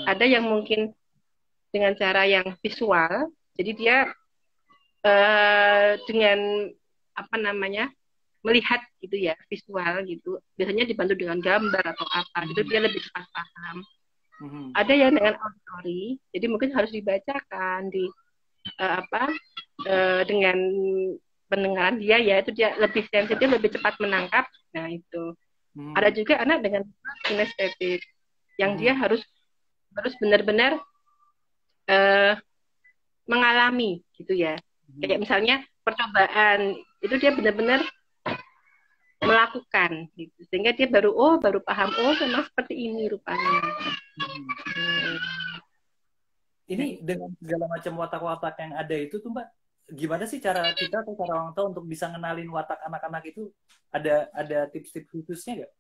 Ada yang mungkin dengan cara yang visual, jadi dia dengan melihat gitu ya, visual gitu. Biasanya dibantu dengan gambar atau apa, itu dia lebih cepat paham. Ada yang dengan auditory, jadi mungkin harus dibacakan dengan pendengaran dia ya, itu dia lebih sensitif, lebih cepat menangkap. Nah itu. Ada juga anak dengan kinestetik yang dia harus benar-benar mengalami gitu ya. Kayak misalnya percobaan itu dia benar-benar melakukan gitu. Sehingga dia baru paham, memang seperti ini rupanya. Ini dengan segala macam watak-watak yang ada itu tuh Mbak, gimana sih cara kita atau cara orang tua untuk bisa ngenalin watak anak-anak itu? Ada tips-tips khususnya nggak?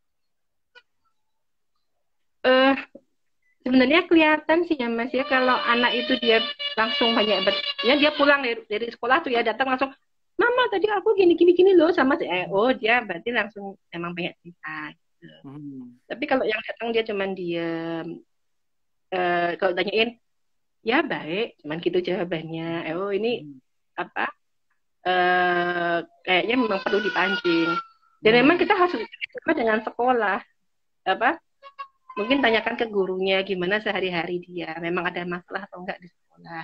Sebenarnya kelihatan sih ya Mas ya, kalau anak itu dia langsung ya dia pulang dari sekolah tuh ya, datang langsung, Mama tadi aku gini loh sama dia berarti langsung emang banyak cerita gitu. Tapi kalau yang datang dia cuman diam, kalau tanyain ya baik, cuman gitu jawabannya. Ini kayaknya memang perlu dipancing. Dan memang kita harus bekerja dengan sekolah. Mungkin tanyakan ke gurunya gimana sehari-hari dia. Memang ada masalah atau enggak di sekolah.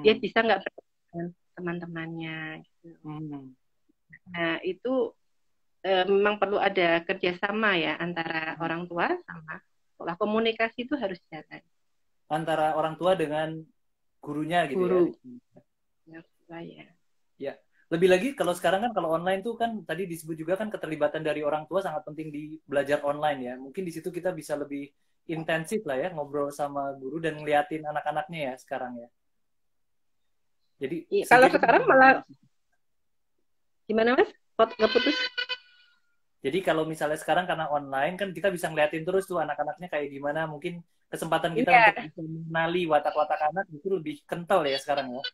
Dia bisa enggak bertemu dengan teman-temannya. Gitu. Nah itu memang perlu ada kerjasama ya antara orang tua sama sekolah. Komunikasi itu harus jalan. Antara orang tua dengan gurunya gitu. Guru. Ya. Ya. Lebih lagi kalau sekarang kan kalau online tuh kan tadi disebut juga kan keterlibatan dari orang tua sangat penting di belajar online ya. Mungkin di situ kita bisa lebih intensif lah ya ngobrol sama guru dan ngeliatin anak-anaknya ya sekarang ya. Jadi kalau sekarang malah gimana Mas? Nggak putus? Jadi kalau misalnya sekarang karena online kan kita bisa ngeliatin terus tuh anak-anaknya kayak gimana. Mungkin kesempatan kita untuk mengenali watak-watak anak itu lebih kental ya sekarang ya.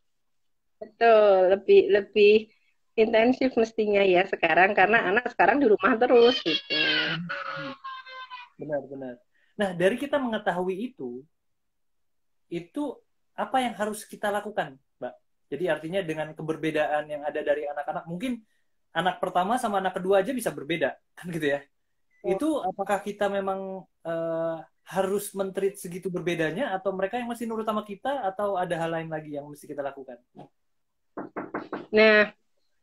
Betul, lebih intensif mestinya ya sekarang karena anak sekarang di rumah terus gitu. Benar. Nah, dari kita mengetahui itu apa yang harus kita lakukan, Mbak? Jadi artinya dengan keberbedaan yang ada dari anak-anak, mungkin anak pertama sama anak kedua aja bisa berbeda, kan gitu ya? Itu apakah kita memang harus men-treat segitu berbedanya atau mereka yang masih nurut sama kita atau ada hal lain lagi yang mesti kita lakukan? Nah,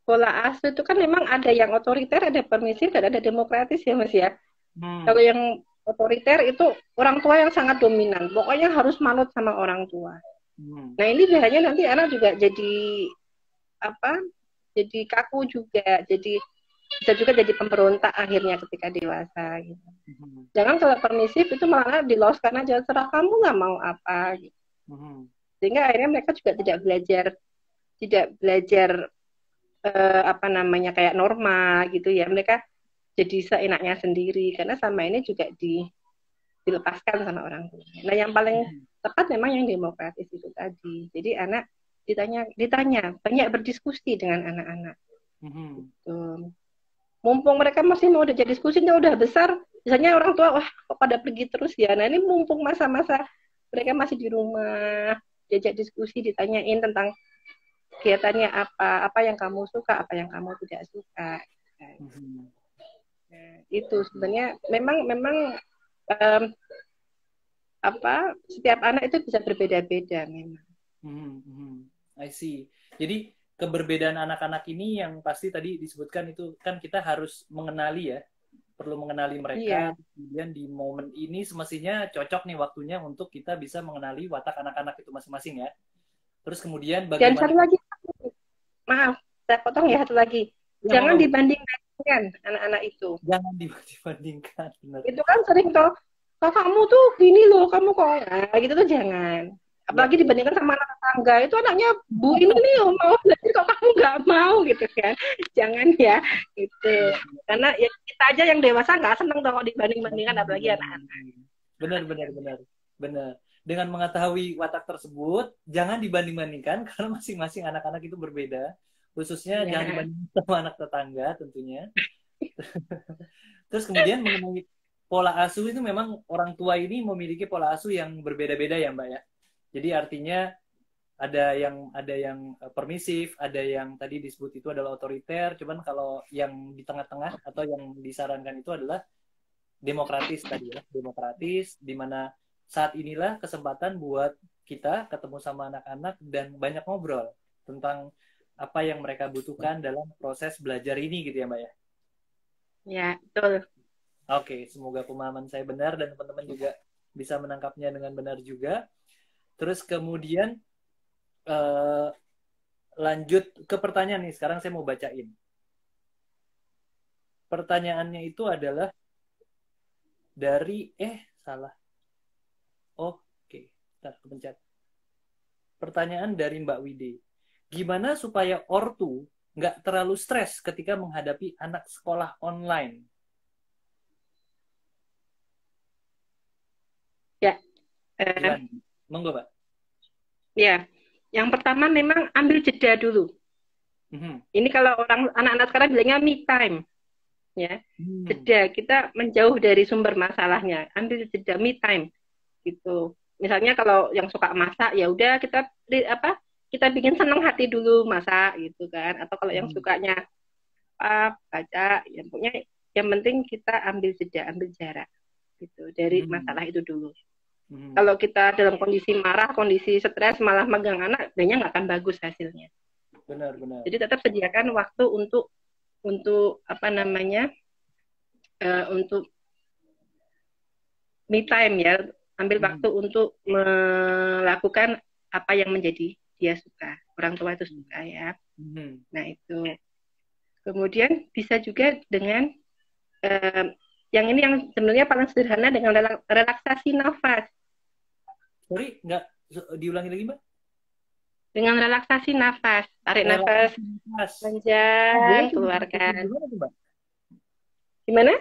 pola asuh itu kan memang ada yang otoriter, ada permisif, dan ada demokratis ya Mas ya. Kalau yang otoriter itu orang tua yang sangat dominan, pokoknya harus manut sama orang tua. Nah ini biasanya nanti anak juga jadi jadi kaku juga, bisa juga jadi pemberontak akhirnya ketika dewasa gitu. Jangan kalau permisif itu malah diloskan aja, serah kamu nggak mau apa gitu. Sehingga akhirnya mereka juga tidak belajar kayak norma gitu ya, mereka jadi seenaknya sendiri karena sama ini juga dilepaskan sama orang tua. Nah yang paling tepat memang yang demokratis itu tadi. Jadi anak ditanya banyak berdiskusi dengan anak-anak. Gitu. Mumpung mereka masih mau diajak diskusi, udah besar, misalnya orang tua kok pada pergi terus ya. Nah ini mumpung masa-masa mereka masih di rumah, diajak diskusi, ditanyain tentang kegiatannya apa yang kamu suka, apa yang kamu tidak suka. Nah, itu sebenarnya memang setiap anak itu bisa berbeda-beda memang. I see. Jadi keberbedaan anak-anak ini yang pasti tadi disebutkan itu kan kita harus mengenali ya, perlu mengenali mereka. Kemudian di momen ini semestinya cocok nih waktunya untuk kita bisa mengenali watak anak-anak itu masing-masing ya. Terus kemudian bagaimana? Dan satu lagi, maaf, saya potong ya satu lagi. Jangan dibandingkan anak-anak itu. Jangan dibandingkan. Benar. Itu kan sering toh, kakakmu tuh gini loh, kamu kok gitu tuh jangan. Apalagi dibandingkan sama anak tetangga, itu anaknya bu ini nih mau belajar kok kamu nggak mau gitu kan. Jangan ya gitu. Karena ya kita aja yang dewasa nggak seneng kalau dibanding-bandingkan, apalagi anak-anak. Benar. Dengan mengetahui watak tersebut, jangan dibanding-bandingkan karena masing-masing anak-anak itu berbeda, khususnya jangan Ya, dibandingkan sama anak tetangga tentunya. Terus kemudian mengenai pola asuh itu memang orang tua ini memiliki pola asuh yang berbeda-beda ya Mbak ya. Jadi artinya ada yang permisif, ada yang tadi disebut itu adalah otoriter. Cuman kalau yang di tengah-tengah atau yang disarankan itu adalah demokratis tadi ya, demokratis di mana saat inilah kesempatan buat kita ketemu sama anak-anak dan banyak ngobrol tentang apa yang mereka butuhkan dalam proses belajar ini gitu ya Mbak ya. ya, betul. Oke, semoga pemahaman saya benar dan teman-teman juga bisa menangkapnya dengan benar juga. Terus kemudian eh, lanjut ke pertanyaan nih. Sekarang saya mau bacain. Pertanyaannya itu adalah dari salah. Oke, ntar kepencet. Pertanyaan dari Mbak Wide. Gimana supaya ortu nggak terlalu stres ketika menghadapi anak sekolah online? Ya, Gimana? Monggo, Pak. ya. Yang pertama memang ambil jeda dulu. Mhm. Ini kalau orang anak-anak sekarang bilangnya me time, ya. Hmm. Jeda, kita menjauh dari sumber masalahnya. Ambil jeda me time gitu. Misalnya kalau yang suka masak ya udah kita bikin senang hati dulu masak gitu kan. Atau kalau yang Hmm. sukanya baca, ya pokoknya yang penting kita ambil jeda, ambil jarak gitu dari Hmm. masalah itu dulu. Hmm. Kalau kita dalam kondisi marah, kondisi stres, malah megang anak, kayaknya nggak akan bagus hasilnya. Benar, benar. Jadi tetap sediakan waktu untuk apa namanya untuk me time ya, ambil waktu Hmm. untuk melakukan apa yang menjadi dia suka, orang tua itu suka ya. Hmm. Nah itu. Kemudian bisa juga dengan eh, yang ini yang sebenarnya paling sederhana dengan relaksasi nafas. Sorry, nggak diulangi lagi, Mbak? Dengan relaksasi nafas, tarik nafas Relaksasi nafas. Oh, boleh panjang, tuh dipraktekin keluarkan. gimana tuh, Mbak? Gimana?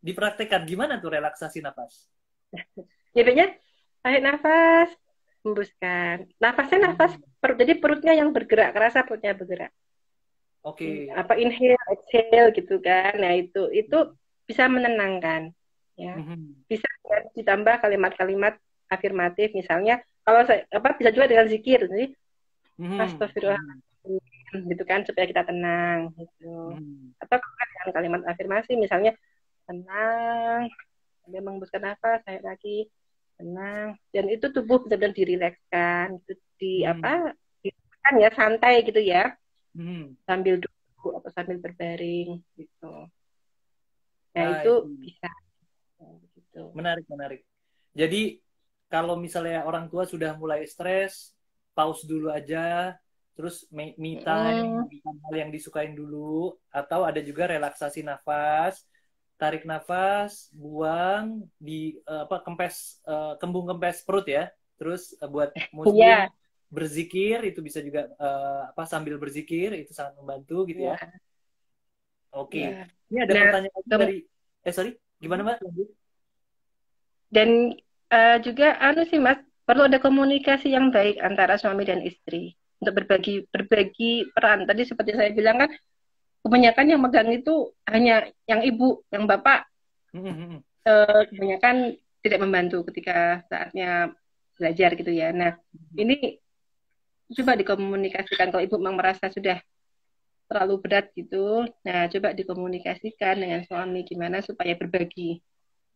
Dipraktekkan gimana tuh relaksasi nafas? Jadinya tarik nafas, hembuskan. Nafasnya nafas Hmm. perut, jadi perutnya yang bergerak, kerasa perutnya bergerak. Oke. Apa inhale, exhale gitu kan. Nah, itu bisa menenangkan ya. Mhm. Bisa ditambah kalimat-kalimat afirmatif misalnya kalau saya bisa juga dengan zikir. Jadi Mhm. Mhm. astagfirullahaladzim gitu kan supaya kita tenang gitu. Mhm. Atau dengan kalimat afirmasi misalnya tenang, sambil menghembuskan nafas, saya lagi tenang dan itu tubuh benar-benar dirilekskan gitu Mhm. kan ya santai gitu ya Mhm. sambil duduk atau sambil berbaring gitu. Nah Ah, itu itu bisa gitu. menarik, menarik. Jadi kalau misalnya orang tua sudah mulai stres, pause dulu aja, terus me time, Hmm, melakukan hal yang disukain dulu, atau ada juga relaksasi nafas, tarik nafas, buang di kempes kembung kempes perut ya. Terus buat muslim iya, berzikir itu bisa juga sambil berzikir itu sangat membantu gitu ya. iya, Oke. iya. Ini ada Nah, pertanyaan lagi dari sorry, gimana Mbak? Lanjut. dan juga anu sih Mas, perlu ada komunikasi yang baik antara suami dan istri untuk berbagi berbagi peran. Tadi seperti saya bilang kan, kebanyakan yang megang itu hanya yang ibu, yang bapak Mhm. kebanyakan tidak membantu ketika saatnya belajar gitu ya. Nah, Mhm. ini coba dikomunikasikan kalau ibu memang merasa sudah terlalu berat gitu. Nah, coba dikomunikasikan dengan suami gimana supaya berbagi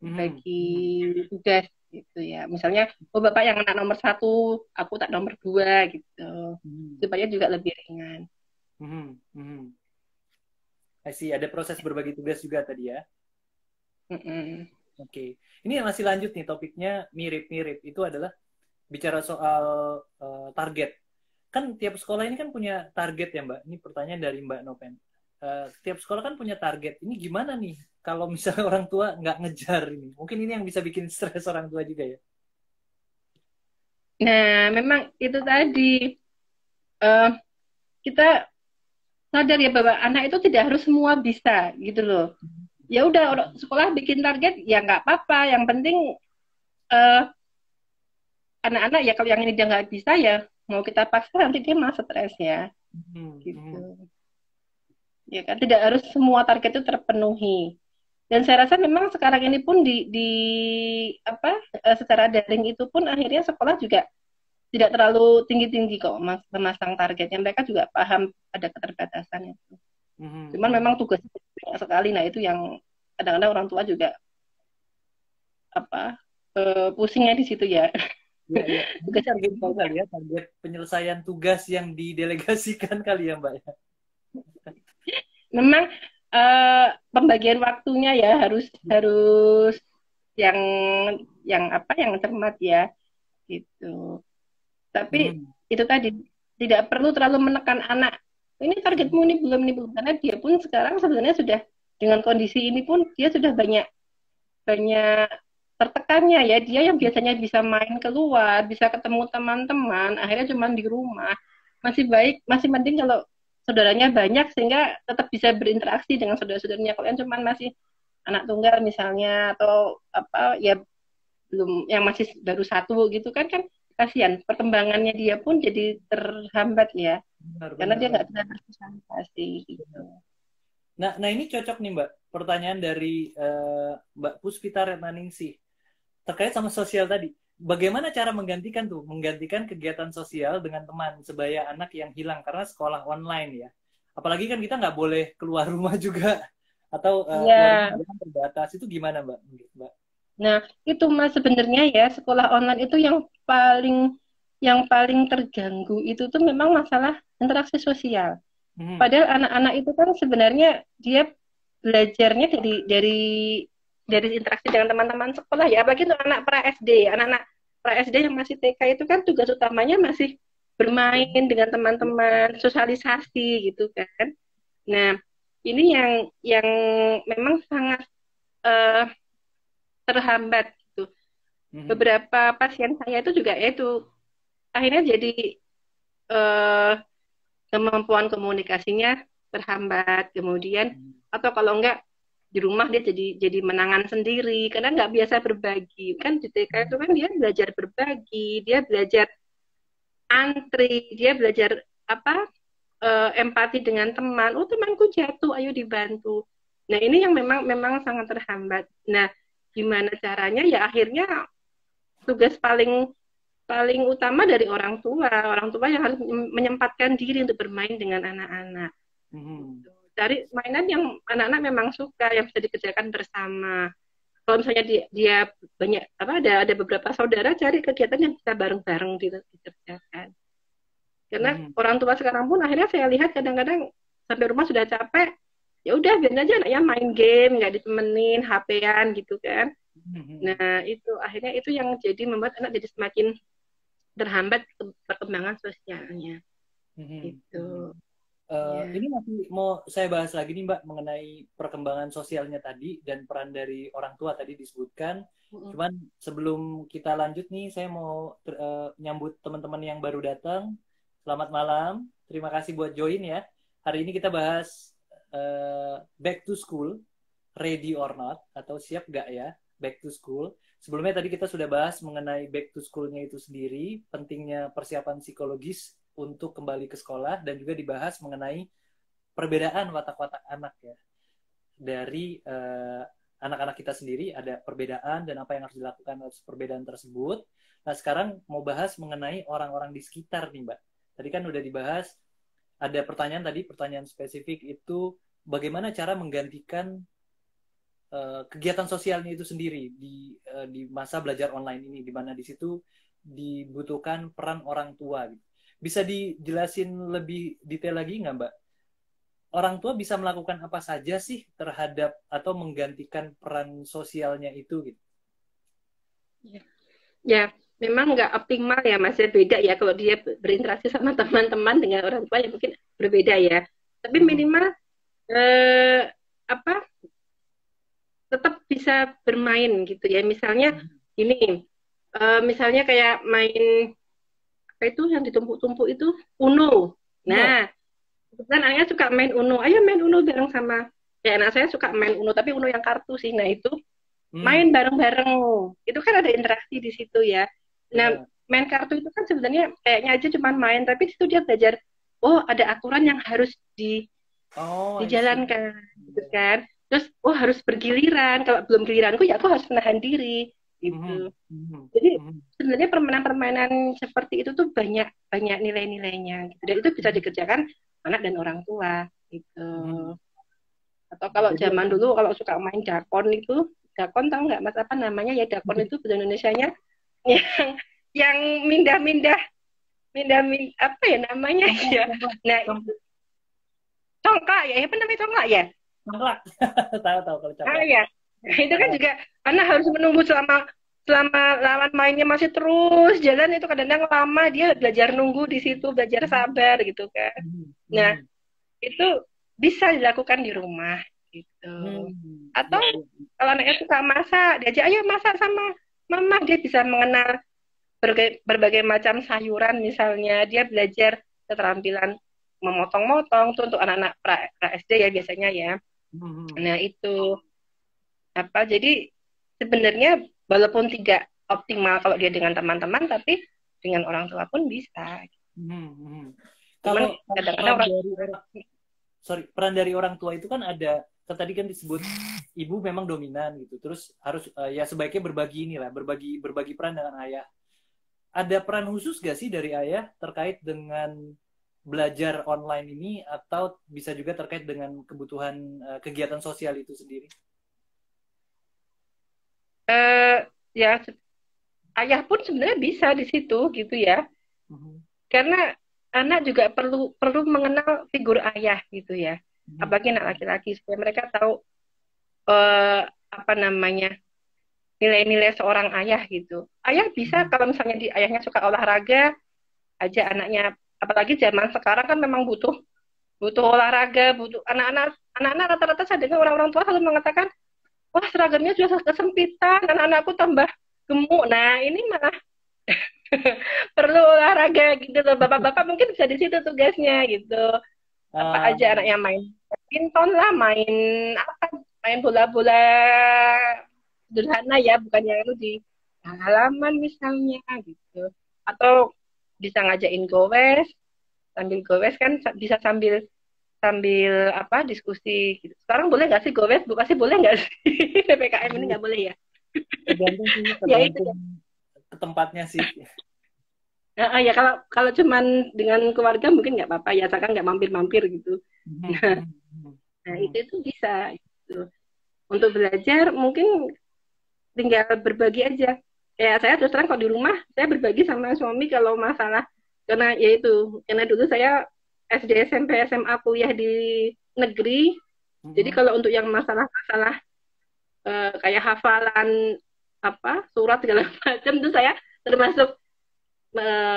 Mhm. berbagi Mhm. tugas gitu ya. Misalnya, oh bapak yang anak nomor satu, aku tak nomor dua gitu. Mhm. Supaya juga lebih ringan. Mhm. Mhm. I see. Ada proses berbagi tugas juga tadi ya. Mm-mm. Oke. Ini yang masih lanjut nih topiknya mirip-mirip. Itu adalah bicara soal target. Kan tiap sekolah ini kan punya target ya Mbak. Ini pertanyaan dari Mbak Nopen. Tiap sekolah kan punya target. Ini gimana nih kalau misalnya orang tua nggak ngejar ini? Mungkin ini yang bisa bikin stres orang tua juga ya. Nah, memang itu tadi eh, kita sadar ya bahwa anak itu tidak harus semua bisa gitu loh. Ya udah sekolah bikin target ya nggak apa-apa. Yang penting eh, anak-anak ya kalau yang ini dia nggak bisa ya mau kita paksa nanti dia malah stres ya. gitu. Ya kan tidak harus semua target itu terpenuhi. Dan saya rasa memang sekarang ini pun di apa secara daring itu pun akhirnya sekolah juga tidak terlalu tinggi-tinggi kok memasang targetnya. Mereka juga paham ada keterbatasan itu. Cuman memang tugasnya banyak sekali. Nah itu yang kadang-kadang orang tua juga apa pusingnya di situ ya. Ya, ya. Mungkin Tugasnya target itu kali ya, target penyelesaian tugas yang didelegasikan kali ya, Mbak ya. memang pembagian waktunya ya harus harus yang apa yang cermat ya gitu. Tapi Hmm. itu tadi tidak perlu terlalu menekan anak. Ini targetmu ini belum karena dia pun sekarang sebenarnya sudah dengan kondisi ini pun dia sudah banyak banyak tertekannya ya. Dia yang biasanya bisa main keluar, bisa ketemu teman-teman, akhirnya cuma di rumah. Masih baik, masih mending kalau saudaranya banyak sehingga tetap bisa berinteraksi dengan saudara-saudaranya. Kalau yang cuma masih anak tunggal misalnya atau apa ya belum yang masih baru satu gitu kan kan kasihan perkembangannya dia pun jadi terhambat ya Benar, karena benar, dia nggak benar. bisa bersosialisasi gitu. Nah ini cocok nih Mbak, pertanyaan dari Mbak Puspita Retnaningsih terkait sama sosial tadi. Bagaimana cara menggantikan kegiatan sosial dengan teman sebaya anak yang hilang karena sekolah online ya. Apalagi kan kita nggak boleh keluar rumah juga atau keluar rumah Ya, juga kan terbatas. Itu gimana Mbak? Mbak? nah itu mas sebenarnya ya sekolah online itu yang paling terganggu itu tuh memang masalah interaksi sosial. Hmm. Padahal anak-anak itu kan sebenarnya dia belajarnya dari interaksi dengan teman-teman sekolah ya, apalagi untuk anak pra SD, anak-anak pra SD yang masih TK itu kan tugas utamanya masih bermain dengan teman-teman, sosialisasi gitu kan. Nah, ini yang memang sangat uh, terhambat gitu. Hmm. Beberapa pasien saya itu juga ya itu akhirnya jadi uh, kemampuan komunikasinya terhambat, kemudian atau kalau enggak di rumah dia jadi menangan sendiri karena nggak biasa berbagi kan di TK itu kan dia belajar berbagi, dia belajar antri, dia belajar apa empati dengan teman. Oh temanku jatuh, ayo dibantu. Nah ini yang memang memang sangat terhambat. Nah gimana caranya ya akhirnya tugas paling paling utama dari orang tua yang harus menyempatkan diri untuk bermain dengan anak-anak. Hmm. Cari mainan yang anak-anak memang suka, yang bisa dikerjakan bersama. Kalau misalnya dia banyak apa ada beberapa saudara, cari kegiatan yang bisa bareng-bareng dikerjakan. Karena Hmm. orang tua sekarang pun akhirnya saya lihat kadang-kadang sampai rumah sudah capek, ya udah biarin aja anaknya main game, nggak ditemenin, HP-an gitu kan. Hmm. Nah itu akhirnya itu yang jadi membuat anak jadi semakin terhambat perkembangan sosialnya. Hmm. Hmm. Itu. Ya. Ini masih mau saya bahas lagi nih Mbak mengenai perkembangan sosialnya tadi dan peran dari orang tua tadi disebutkan. Cuman sebelum kita lanjut nih, saya mau nyambut teman-teman yang baru datang. Selamat malam, terima kasih buat join ya. Hari ini kita bahas back to school, ready or not, atau siap gak ya back to school. Sebelumnya tadi kita sudah bahas mengenai back to school-nya itu sendiri, pentingnya persiapan psikologis untuk kembali ke sekolah dan juga dibahas mengenai perbedaan watak-watak anak ya dari anak-anak kita sendiri ada perbedaan dan apa yang harus dilakukan atas perbedaan tersebut. Nah sekarang mau bahas mengenai orang-orang di sekitar nih Mbak. Tadi kan udah dibahas ada pertanyaan spesifik itu bagaimana cara menggantikan kegiatan sosialnya itu sendiri di masa belajar online ini di mana di situ dibutuhkan peran orang tua gitu. Bisa dijelasin lebih detail lagi nggak Mbak? Orang tua bisa melakukan apa saja sih terhadap atau menggantikan peran sosialnya itu gitu. Ya. Ya, memang nggak optimal ya, masih beda ya kalau dia berinteraksi sama teman-teman dengan orang tua ya mungkin berbeda ya. Tapi Hmm. minimal apa tetap bisa bermain gitu ya. Misalnya ini, misalnya kayak main apa itu yang ditumpuk-tumpuk itu Uno. No. Nah, kebetulan anaknya suka main Uno. Ayo main Uno bareng sama ya anak saya suka main Uno tapi Uno yang kartu sih. Nah itu main Hmm. bareng-bareng. Itu kan ada interaksi di situ ya. Nah, Benar. main kartu itu kan sebenarnya kayaknya aja cuma main, tapi di situ dia belajar oh ada aturan yang harus Oh, I see. dijalankan gitu kan. Terus oh harus bergiliran, kalau belum giliranku ya aku harus menahan diri Mhm, gitu. mhm, Jadi mhm, sebenarnya permainan-permainan seperti itu tuh banyak banyak nilai-nilainya gitu. Dan itu bisa mhm, dikerjakan anak dan orang tua gitu. mhm. Atau kalau Jadi zaman artinya, dulu kalau suka main dakon itu, dakon tahu nggak Mas apa namanya ya, dakon itu bahasa Indonesianya yang yang mindah-mindah apa ya namanya congklak, ya. congklak, Nah, itu congklak, congklak ya, apa namanya congklak ya? congklak. Tahu tahu kalau Ah congklak. ya. Nah, itu kan Ah, juga karena harus menunggu selama selama lawan mainnya masih terus jalan itu kadang-kadang lama dia belajar nunggu di situ, belajar sabar gitu kan. mhm, Nah, mhm, itu bisa dilakukan di rumah gitu. Atau ya, ya. kalau anaknya suka masak, diajak ayo masak sama mama, dia bisa mengenal berbagai macam sayuran misalnya, dia belajar keterampilan memotong-motong tuh untuk anak-anak pra SD ya biasanya ya. Mhm. Nah, itu apa jadi sebenarnya walaupun tidak optimal kalau dia dengan teman-teman tapi dengan orang tua pun bisa. Mhm, mhm. Cuman Kalau kadang-kadang peran orang dari orang, sorry, peran dari orang tua itu kan ada, tadi kan disebut ibu memang dominan gitu, terus harus ya sebaiknya berbagi inilah, berbagi berbagi peran dengan ayah. Ada peran khusus gak sih dari ayah terkait dengan belajar online ini, atau bisa juga terkait dengan kebutuhan kegiatan sosial itu sendiri? eh, ya ayah pun sebenarnya bisa di situ gitu ya Mhm, karena anak juga perlu perlu mengenal figur ayah gitu ya mhm, apalagi anak laki-laki supaya mereka tahu eh, apa namanya nilai-nilai seorang ayah gitu. Ayah bisa mhm, kalau misalnya ayahnya suka olahraga, aja anaknya. Apalagi zaman sekarang kan memang butuh butuh olahraga, butuh anak-anak rata-rata saya dengar orang-orang tua selalu mengatakan, wah seragamnya sudah kesempitan, anak-anakku tambah gemuk. Nah ini malah perlu olahraga gitu loh. Bapak-bapak mungkin bisa di situ tugasnya gitu. Apa ah, aja anaknya main badminton lah, main apa, main bola-bola sederhana ya, bukan yang itu di halaman misalnya gitu. Atau bisa ngajakin gowes, sambil gowes kan bisa sambil sambil apa diskusi gitu. Sekarang boleh nggak sih gowes? Bu pasti boleh nggak sih? PPKM ini nggak boleh ya? tergantung sih, Ya itu tergantung ya. ke tempatnya sih. Ya kalau kalau cuman dengan keluarga mungkin nggak apa-apa ya, asalkan nggak mampir-mampir gitu. Mhm, Nah, mhm, mhm, nah mhm. itu bisa. Gitu. Untuk belajar mungkin tinggal berbagi aja. Kayak saya terus terang kalau di rumah saya berbagi sama suami kalau masalah karena ya itu karena dulu saya SD SMP SMA kuliah di negeri. Jadi Mhm. kalau untuk yang masalah-masalah kayak hafalan apa surat segala macam itu saya termasuk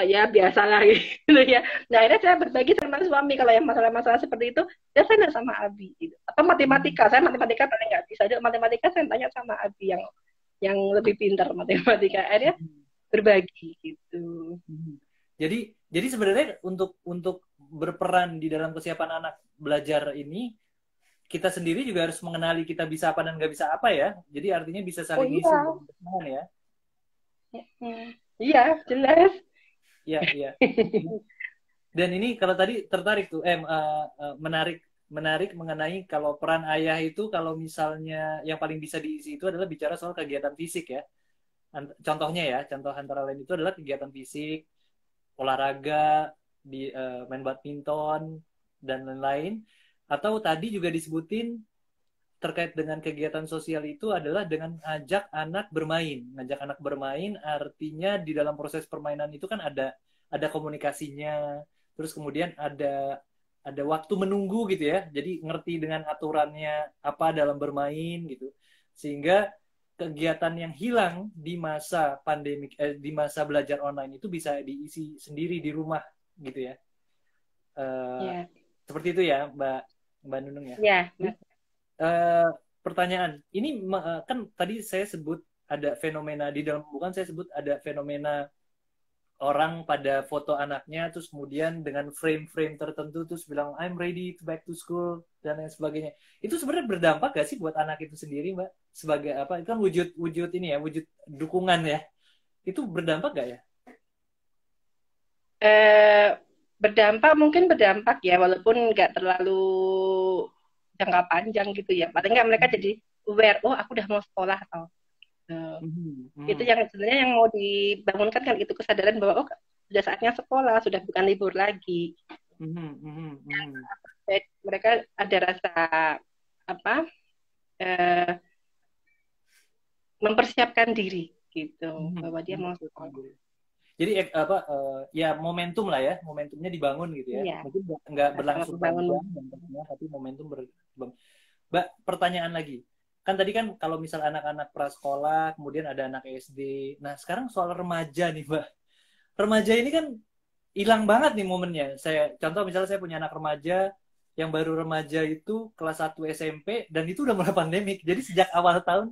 ya biasalah gitu ya. Nah akhirnya saya berbagi sama suami kalau yang masalah-masalah seperti itu ya saya nanya sama Abi gitu. Atau Mhm. matematika saya matematika paling nggak bisa. Jadi matematika saya tanya sama Abi yang lebih pintar matematika. Akhirnya berbagi gitu. Mhm. Jadi sebenarnya untuk berperan di dalam kesiapan anak belajar ini, kita sendiri juga harus mengenali kita bisa apa dan nggak bisa apa ya. Jadi artinya bisa Oh saling ngisi dan iya, berteman ya. iya jelas. Iya, iya. Dan ini kalau tadi tertarik tuh, menarik menarik mengenai kalau peran ayah itu, kalau misalnya yang paling bisa diisi itu adalah bicara soal kegiatan fisik ya. Contohnya ya, contoh antara lain itu adalah kegiatan fisik, olahraga, main badminton dan lain-lain. Atau tadi juga disebutin terkait dengan kegiatan sosial itu adalah dengan ngajak anak bermain. Ngajak anak bermain artinya di dalam proses permainan itu kan ada komunikasinya, terus kemudian ada waktu menunggu gitu ya. Jadi ngerti dengan aturannya apa dalam bermain gitu. Sehingga kegiatan yang hilang di masa pandemi, di masa belajar online itu bisa diisi sendiri di rumah gitu ya. Eh, Ya, Seperti itu ya, Mbak Mbak Nunung ya. ya. eh, Pertanyaan ini, kan tadi saya sebut ada fenomena di dalam, bukan saya sebut ada fenomena orang pada foto anaknya terus kemudian dengan frame-frame tertentu terus bilang I'm ready to back to school dan lain sebagainya. Itu sebenarnya berdampak gak sih buat anak itu sendiri, Mbak? Sebagai apa? Itu kan wujud wujud ini ya, wujud dukungan ya. Itu berdampak gak ya? Eh, berdampak mungkin berdampak ya, walaupun nggak terlalu jangka panjang gitu ya. Paling nggak mereka jadi aware, oh aku udah mau sekolah atau Mhm, itu mhm, yang sebenarnya yang mau dibangunkan kan itu kesadaran bahwa oh sudah saatnya sekolah, sudah bukan libur lagi. mhm, mhm, mhm. Jadi, mereka ada rasa apa eh, mempersiapkan diri gitu Mhm, bahwa dia mau mempersiapkan sekolah. diri. Jadi ya momentum lah ya, momentumnya dibangun gitu ya. Iya, Mungkin nggak sama berlangsung membangun. panjang dampaknya, tapi momentum berkembang. Mbak, pertanyaan lagi. Kan tadi kan kalau misal anak-anak prasekolah, kemudian ada anak SD. Nah, sekarang soal remaja nih, Mbak. Remaja ini kan hilang banget nih momennya. Contoh misalnya saya punya anak remaja yang baru remaja itu kelas 1 SMP dan itu udah mulai pandemik. Jadi sejak awal tahun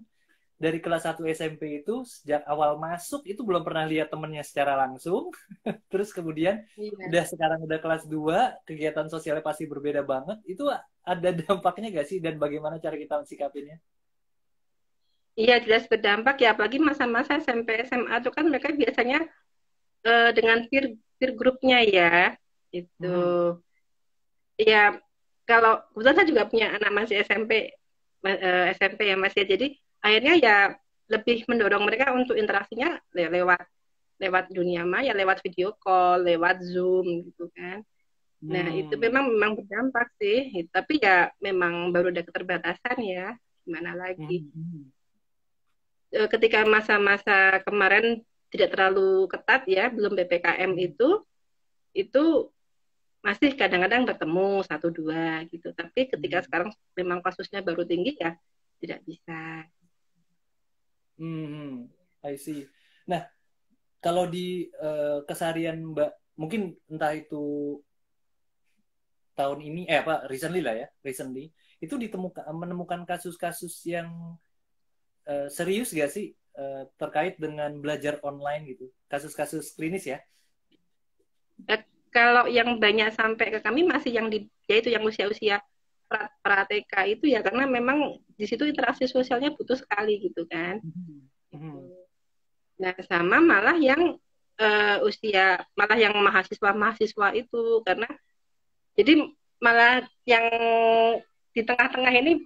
dari kelas 1 SMP itu sejak awal masuk itu belum pernah lihat temennya secara langsung. Terus kemudian Iya. udah sekarang udah kelas 2 kegiatan sosialnya pasti berbeda banget. Itu ada dampaknya gak sih dan bagaimana cara kita mensikapinya? Iya, jelas berdampak ya, apalagi masa-masa SMP SMA itu kan mereka biasanya dengan peer peer grupnya ya. Itu. Mhm. Ya, kalau kebetulan saya juga punya anak masih SMP SMP ya Mas ya. Jadi akhirnya ya lebih mendorong mereka untuk interaksinya lewat lewat dunia maya, lewat video call, lewat Zoom gitu kan. Nah, itu Hmm. memang berdampak sih. Tapi ya memang baru ada keterbatasan ya. Gimana lagi? Mhm. Mhm. Ketika masa-masa kemarin tidak terlalu ketat ya, belum PPKM itu masih kadang-kadang bertemu satu dua gitu. Tapi ketika Mhm. sekarang memang kasusnya baru tinggi ya tidak bisa. Mhm. I see. Nah, kalau di keseharian Mbak, mungkin entah itu tahun ini, apa, recently lah ya, recently, itu menemukan kasus-kasus yang serius gak sih terkait dengan belajar online gitu? Kasus-kasus klinis ya? Eh, Kalau yang banyak sampai ke kami masih yang di yaitu yang usia-usia pra TK itu ya karena memang di situ interaksi sosialnya butuh sekali gitu kan. Mhm. Gitu. Mhm. Nah, sama malah yang usia malah yang mahasiswa-mahasiswa itu karena jadi malah yang di tengah-tengah ini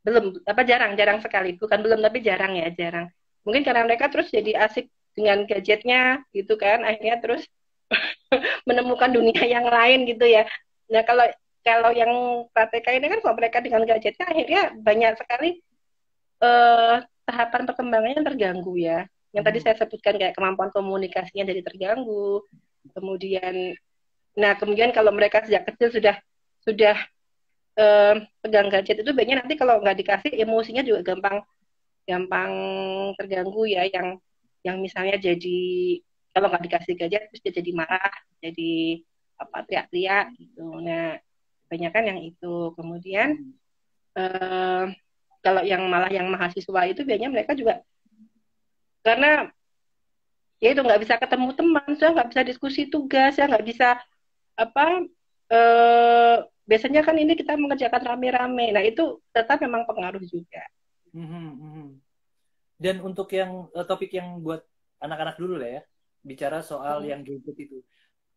belum apa jarang sekali bukan belum tapi jarang ya jarang mungkin karena mereka terus jadi asik dengan gadgetnya gitu kan akhirnya terus menemukan dunia yang lain gitu ya. Nah kalau kalau yang KTK ini kan kalau mereka dengan gadgetnya akhirnya banyak sekali eh, tahapan perkembangannya terganggu ya. Yang tadi Mhm. saya sebutkan kayak kemampuan komunikasinya jadi terganggu. Kemudian, nah kemudian kalau mereka sejak kecil sudah pegang gadget itu banyak nanti kalau nggak dikasih emosinya juga gampang gampang terganggu ya. Yang misalnya jadi kalau nggak dikasih gadget terus dia jadi marah, jadi apa teriak-teriak gitu. Nah, banyak kan yang itu. Kemudian Mhm. eh, kalau yang malah yang mahasiswa itu biasanya mereka juga karena ya itu nggak bisa ketemu teman, saya nggak bisa diskusi tugas, saya nggak bisa apa eh, biasanya kan ini kita mengerjakan rame-rame. Nah itu tetap memang pengaruh juga. Mhm. Mhm. Dan untuk yang topik yang buat anak-anak dulu lah ya, bicara soal Hmm. yang gadget itu.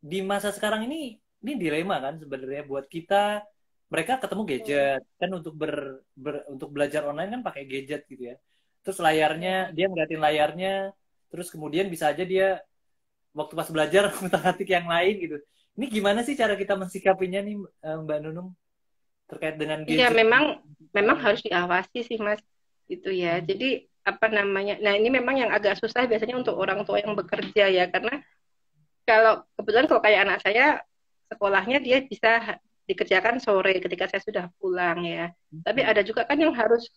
Di masa sekarang ini dilema kan sebenarnya buat kita. Mereka ketemu Hmm. gadget kan untuk belajar online kan pakai gadget gitu ya. Terus layarnya Ya. dia ngeliatin layarnya, terus kemudian bisa aja dia waktu pas belajar ngutak-ngatik yang lain gitu. Ini gimana sih cara kita mensikapinya nih, Mbak Nunung, terkait dengan Iya gadget memang sekarang ini? harus diawasi sih Mas gitu ya. Hmm. Jadi apa namanya? Nah ini memang yang agak susah biasanya untuk orang tua yang bekerja ya karena kalau kebetulan kalau kayak anak saya sekolahnya dia bisa dikerjakan sore ketika saya sudah pulang ya. Tapi Hmm. ada juga kan yang harus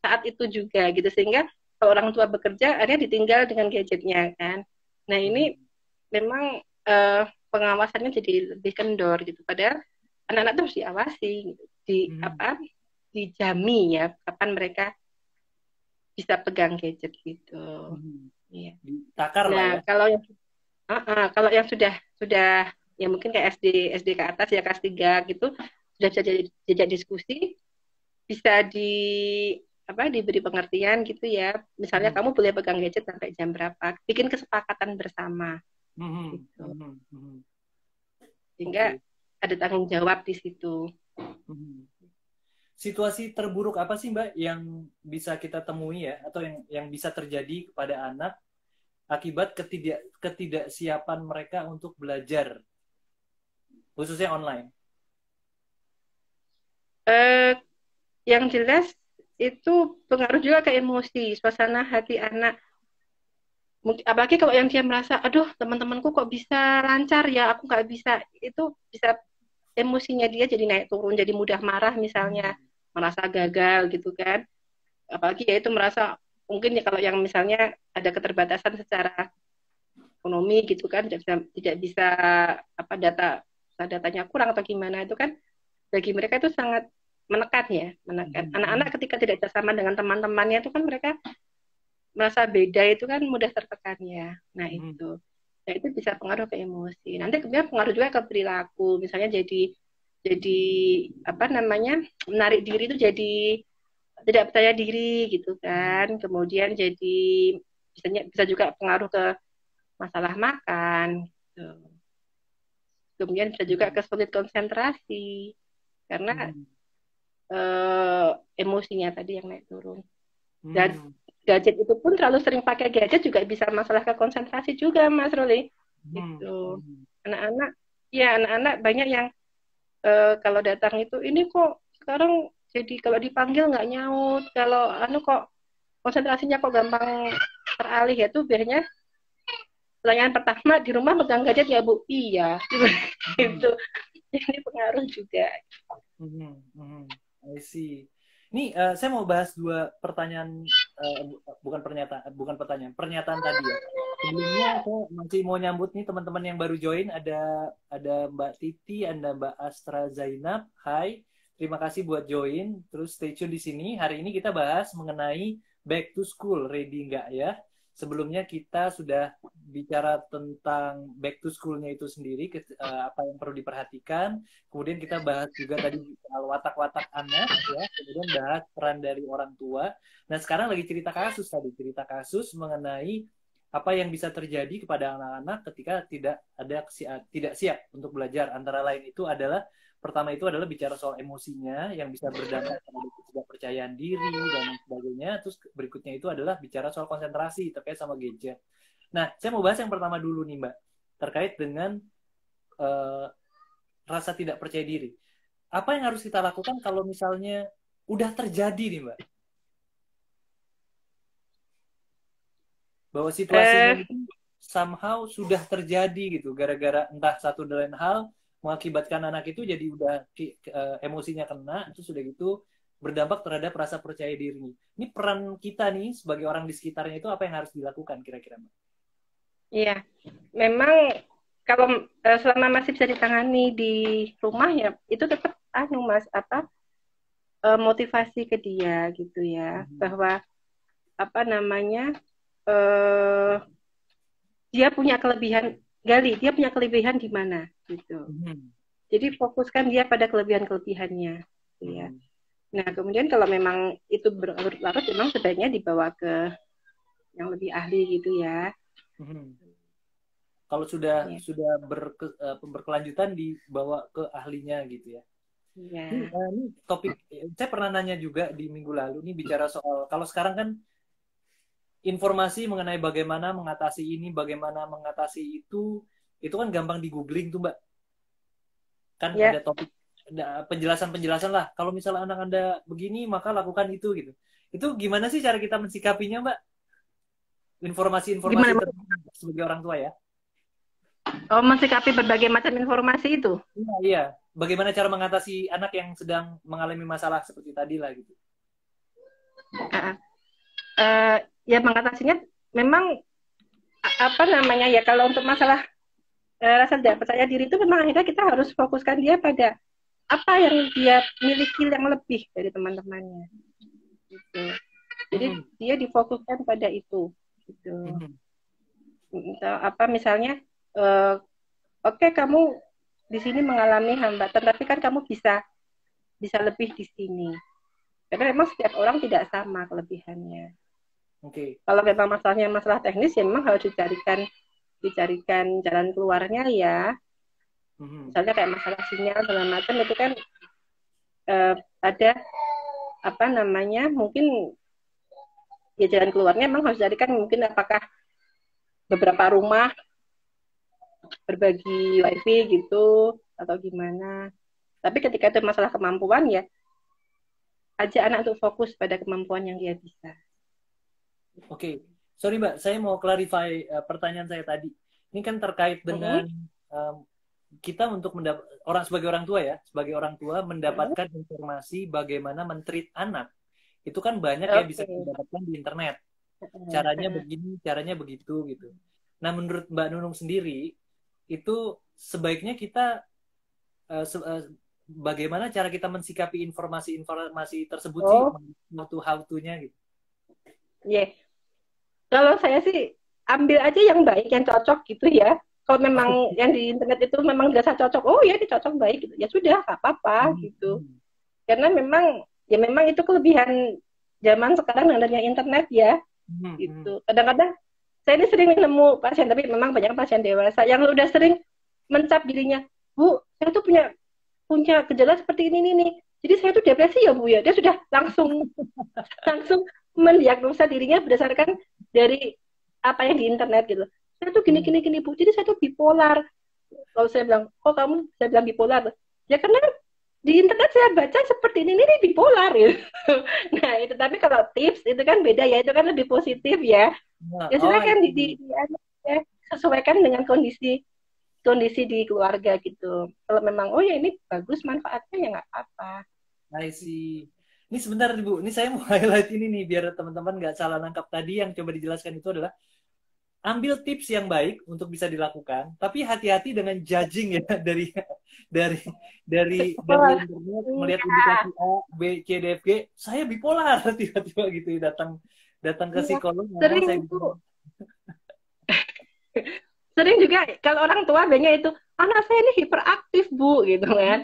saat itu juga gitu sehingga kalau orang tua bekerja akhirnya ditinggal dengan gadgetnya kan. Nah ini Hmm. memang eh, pengawasannya jadi lebih kendor gitu. Padahal anak-anak itu harus diawasi gitu. Di Hmm. apa dijami ya kapan mereka bisa pegang gadget gitu. Hmm. Iya. Ditakar lah Nah ya. kalau yang sudah ya mungkin kayak SD ke atas ya kelas 3 gitu sudah bisa jadi jejak diskusi bisa diberi pengertian gitu ya. Misalnya Hmm. kamu boleh pegang gadget sampai jam berapa. Bikin kesepakatan bersama Hmm. gitu. Hmm. Hmm. sehingga Oke. ada tanggung jawab di situ. Mhm. Situasi terburuk apa sih Mbak yang bisa kita temui ya, atau yang bisa terjadi kepada anak akibat ketidaksiapan mereka untuk belajar, khususnya online? Eh, yang jelas itu pengaruh juga ke emosi, suasana hati anak. Apalagi kalau yang dia merasa, aduh teman-temanku kok bisa lancar ya, aku nggak bisa. Itu bisa emosinya dia jadi naik turun, jadi mudah marah misalnya, Hmm. merasa gagal gitu kan. Apalagi ya itu merasa mungkin ya kalau yang misalnya ada keterbatasan secara ekonomi gitu kan, tidak bisa apa datanya kurang atau gimana itu kan bagi mereka itu sangat menekan ya, menekan. Anak-anak Hmm. ketika tidak bersama dengan teman-temannya itu kan mereka merasa beda itu kan mudah tertekan ya. Nah Hmm. itu. Nah, itu bisa pengaruh ke emosi. Nanti kemudian pengaruh juga ke perilaku. Misalnya jadi apa namanya? Menarik diri itu jadi tidak percaya diri gitu Hmm. kan. Kemudian jadi bisa juga pengaruh ke masalah makan gitu. Kemudian bisa juga Hmm. kesulit konsentrasi karena Hmm. emosinya tadi yang naik turun. Dan Hmm. gadget itu pun terlalu sering pakai gadget juga bisa masalah ke konsentrasi juga Mas Ruli. Hmm. Itu Hmm. anak-anak ya anak-anak banyak yang kalau datang itu ini kok sekarang jadi kalau dipanggil nggak nyaut, kalau anu kok konsentrasinya kok gampang teralih ya tuh biasanya pertanyaan pertama di rumah megang gadget ya Bu, iya Hmm. itu ini pengaruh juga. Hmm. Hmm. I see. Ini saya mau bahas dua pertanyaan, bukan pernyataan, bukan pertanyaan, pernyataan tadi ya. Sebelumnya saya masih mau nyambut nih teman-teman yang baru join. Ada Mbak Titi, ada Mbak Astra Zainab. Hai, terima kasih buat join. Terus stay tune di sini. Hari ini kita bahas mengenai back to school, ready nggak ya? Sebelumnya kita sudah bicara tentang back to school-nya itu sendiri, apa yang perlu diperhatikan. Kemudian kita bahas juga tadi soal watak-watak anak, ya. Kemudian bahas peran dari orang tua. Nah, sekarang lagi cerita kasus tadi, cerita kasus mengenai apa yang bisa terjadi kepada anak-anak ketika tidak siap untuk belajar. Antara lain itu adalah pertama itu adalah bicara soal emosinya yang bisa berdampak pada ketidakpercayaan diri dan lain sebagainya. Terus berikutnya itu adalah bicara soal konsentrasi terkait sama gadget. Nah, saya mau bahas yang pertama dulu nih, Mbak, terkait dengan eh, rasa tidak percaya diri. Apa yang harus kita lakukan kalau misalnya udah terjadi nih, Mbak? Bahwa situasinya Eh, itu somehow sudah terjadi gitu, gara-gara entah satu dan lain hal mengakibatkan anak itu jadi udah emosinya kena, itu sudah gitu berdampak terhadap rasa percaya diri. Ini peran kita nih sebagai orang di sekitarnya itu apa yang harus dilakukan kira-kira, Mbak? Iya, memang kalau selama masih bisa ditangani di rumah ya itu tetap anu Mas apa motivasi ke dia gitu ya Mhm. bahwa apa namanya eh, dia punya kelebihan gali dia punya kelebihan di mana gitu. Mhm. Jadi fokuskan dia pada kelebihan-kelebihannya gitu ya. Mhm. Nah, kemudian kalau memang itu berlarut memang sebaiknya dibawa ke yang lebih ahli gitu ya. Mhm. Kalau sudah Ya, berkelanjutan dibawa ke ahlinya gitu ya. ya. Ini topik, saya pernah nanya juga di minggu lalu nih bicara soal kalau sekarang kan informasi mengenai bagaimana mengatasi ini, bagaimana mengatasi itu kan gampang di googling tuh Mbak. Kan ada Ya, topik, ada penjelasan-penjelasan lah. Kalau misalnya anak Anda begini maka lakukan itu gitu. Itu gimana sih cara kita mensikapinya Mbak? Informasi-informasi gimana sebagai orang tua ya. oh, mensikapi berbagai macam informasi itu? Iya, iya. Bagaimana cara mengatasi anak yang sedang mengalami masalah seperti tadi lah gitu. Uh, ya mengatasinya memang apa namanya ya kalau untuk masalah rasa tidak percaya diri itu memang akhirnya kita harus fokuskan dia pada apa yang dia miliki yang lebih dari teman-temannya gitu. Jadi Mhm. dia difokuskan pada itu gitu. Mhm. Apa misalnya uh, oke okay, kamu di sini mengalami hambatan tapi kan kamu bisa bisa lebih di sini. Karena memang setiap orang tidak sama kelebihannya. Oke. Kalau memang masalahnya masalah teknis ya memang harus dicarikan jalan keluarnya ya. Mhm. Misalnya kayak masalah sinyal segala macam itu kan ada apa namanya, mungkin ya jalan keluarnya memang harus carikan mungkin apakah beberapa rumah berbagi wifi gitu atau gimana. Tapi ketika itu masalah kemampuan ya ajak anak untuk fokus pada kemampuan yang dia bisa. Oke, sorry Mbak, saya mau clarify pertanyaan saya tadi. Ini kan terkait dengan em, kita untuk orang sebagai orang tua ya, sebagai orang tua mendapatkan informasi bagaimana mentreat anak. Itu kan banyak ya bisa Oke. didapatkan di internet. Caranya begini, caranya begitu gitu. Nah, menurut Mbak Nunung sendiri, itu sebaiknya kita bagaimana cara kita mensikapi informasi-informasi tersebut sih, Oh, how to-nya gitu. ya. Yeah. Kalau saya sih ambil aja yang baik, yang cocok gitu ya. Kalau memang yang di internet itu memang dirasa cocok, oh ya ini cocok baik gitu. Ya sudah, nggak apa-apa Hmm, gitu. hmm, Karena memang ya memang itu kelebihan zaman sekarang dengan adanya internet ya hmm, hmm. gitu. Kadang-kadang saya ini sering nemu pasien, tapi memang banyak pasien dewasa yang udah sering mencap dirinya, Bu, saya tuh punya punya gejala seperti ini nih. Jadi saya tuh depresi ya Bu ya. Dia sudah langsung langsung mendiagnosa dirinya berdasarkan dari apa yang di internet gitu. Saya tuh gini Hmm. gini gini Bu. Jadi saya tuh bipolar. Kalau saya bilang, oh kamu saya bilang bipolar. Ya karena di internet saya baca seperti ini bipolar gitu. Nah itu tapi kalau tips itu kan beda ya, itu kan lebih positif ya. Nah, Ya oh, silakan ya, sesuaikan dengan kondisi kondisi di keluarga gitu. Kalau memang oh ya ini bagus manfaatnya ya nggak apa-apa. I see. Ini sebentar Bu, ini saya mau highlight ini nih biar teman-teman nggak salah nangkap tadi yang coba dijelaskan itu adalah ambil tips yang baik untuk bisa dilakukan, tapi hati-hati dengan judging ya dari dari Oh, internet melihat iya, indikasi A, B, C, D, F, G, saya bipolar tiba-tiba gitu datang datang ke iya. psikolog ngomong Sering saya itu bipolar. sering juga kalau orang tua banyak itu anak saya ini hiperaktif Bu gitu kan,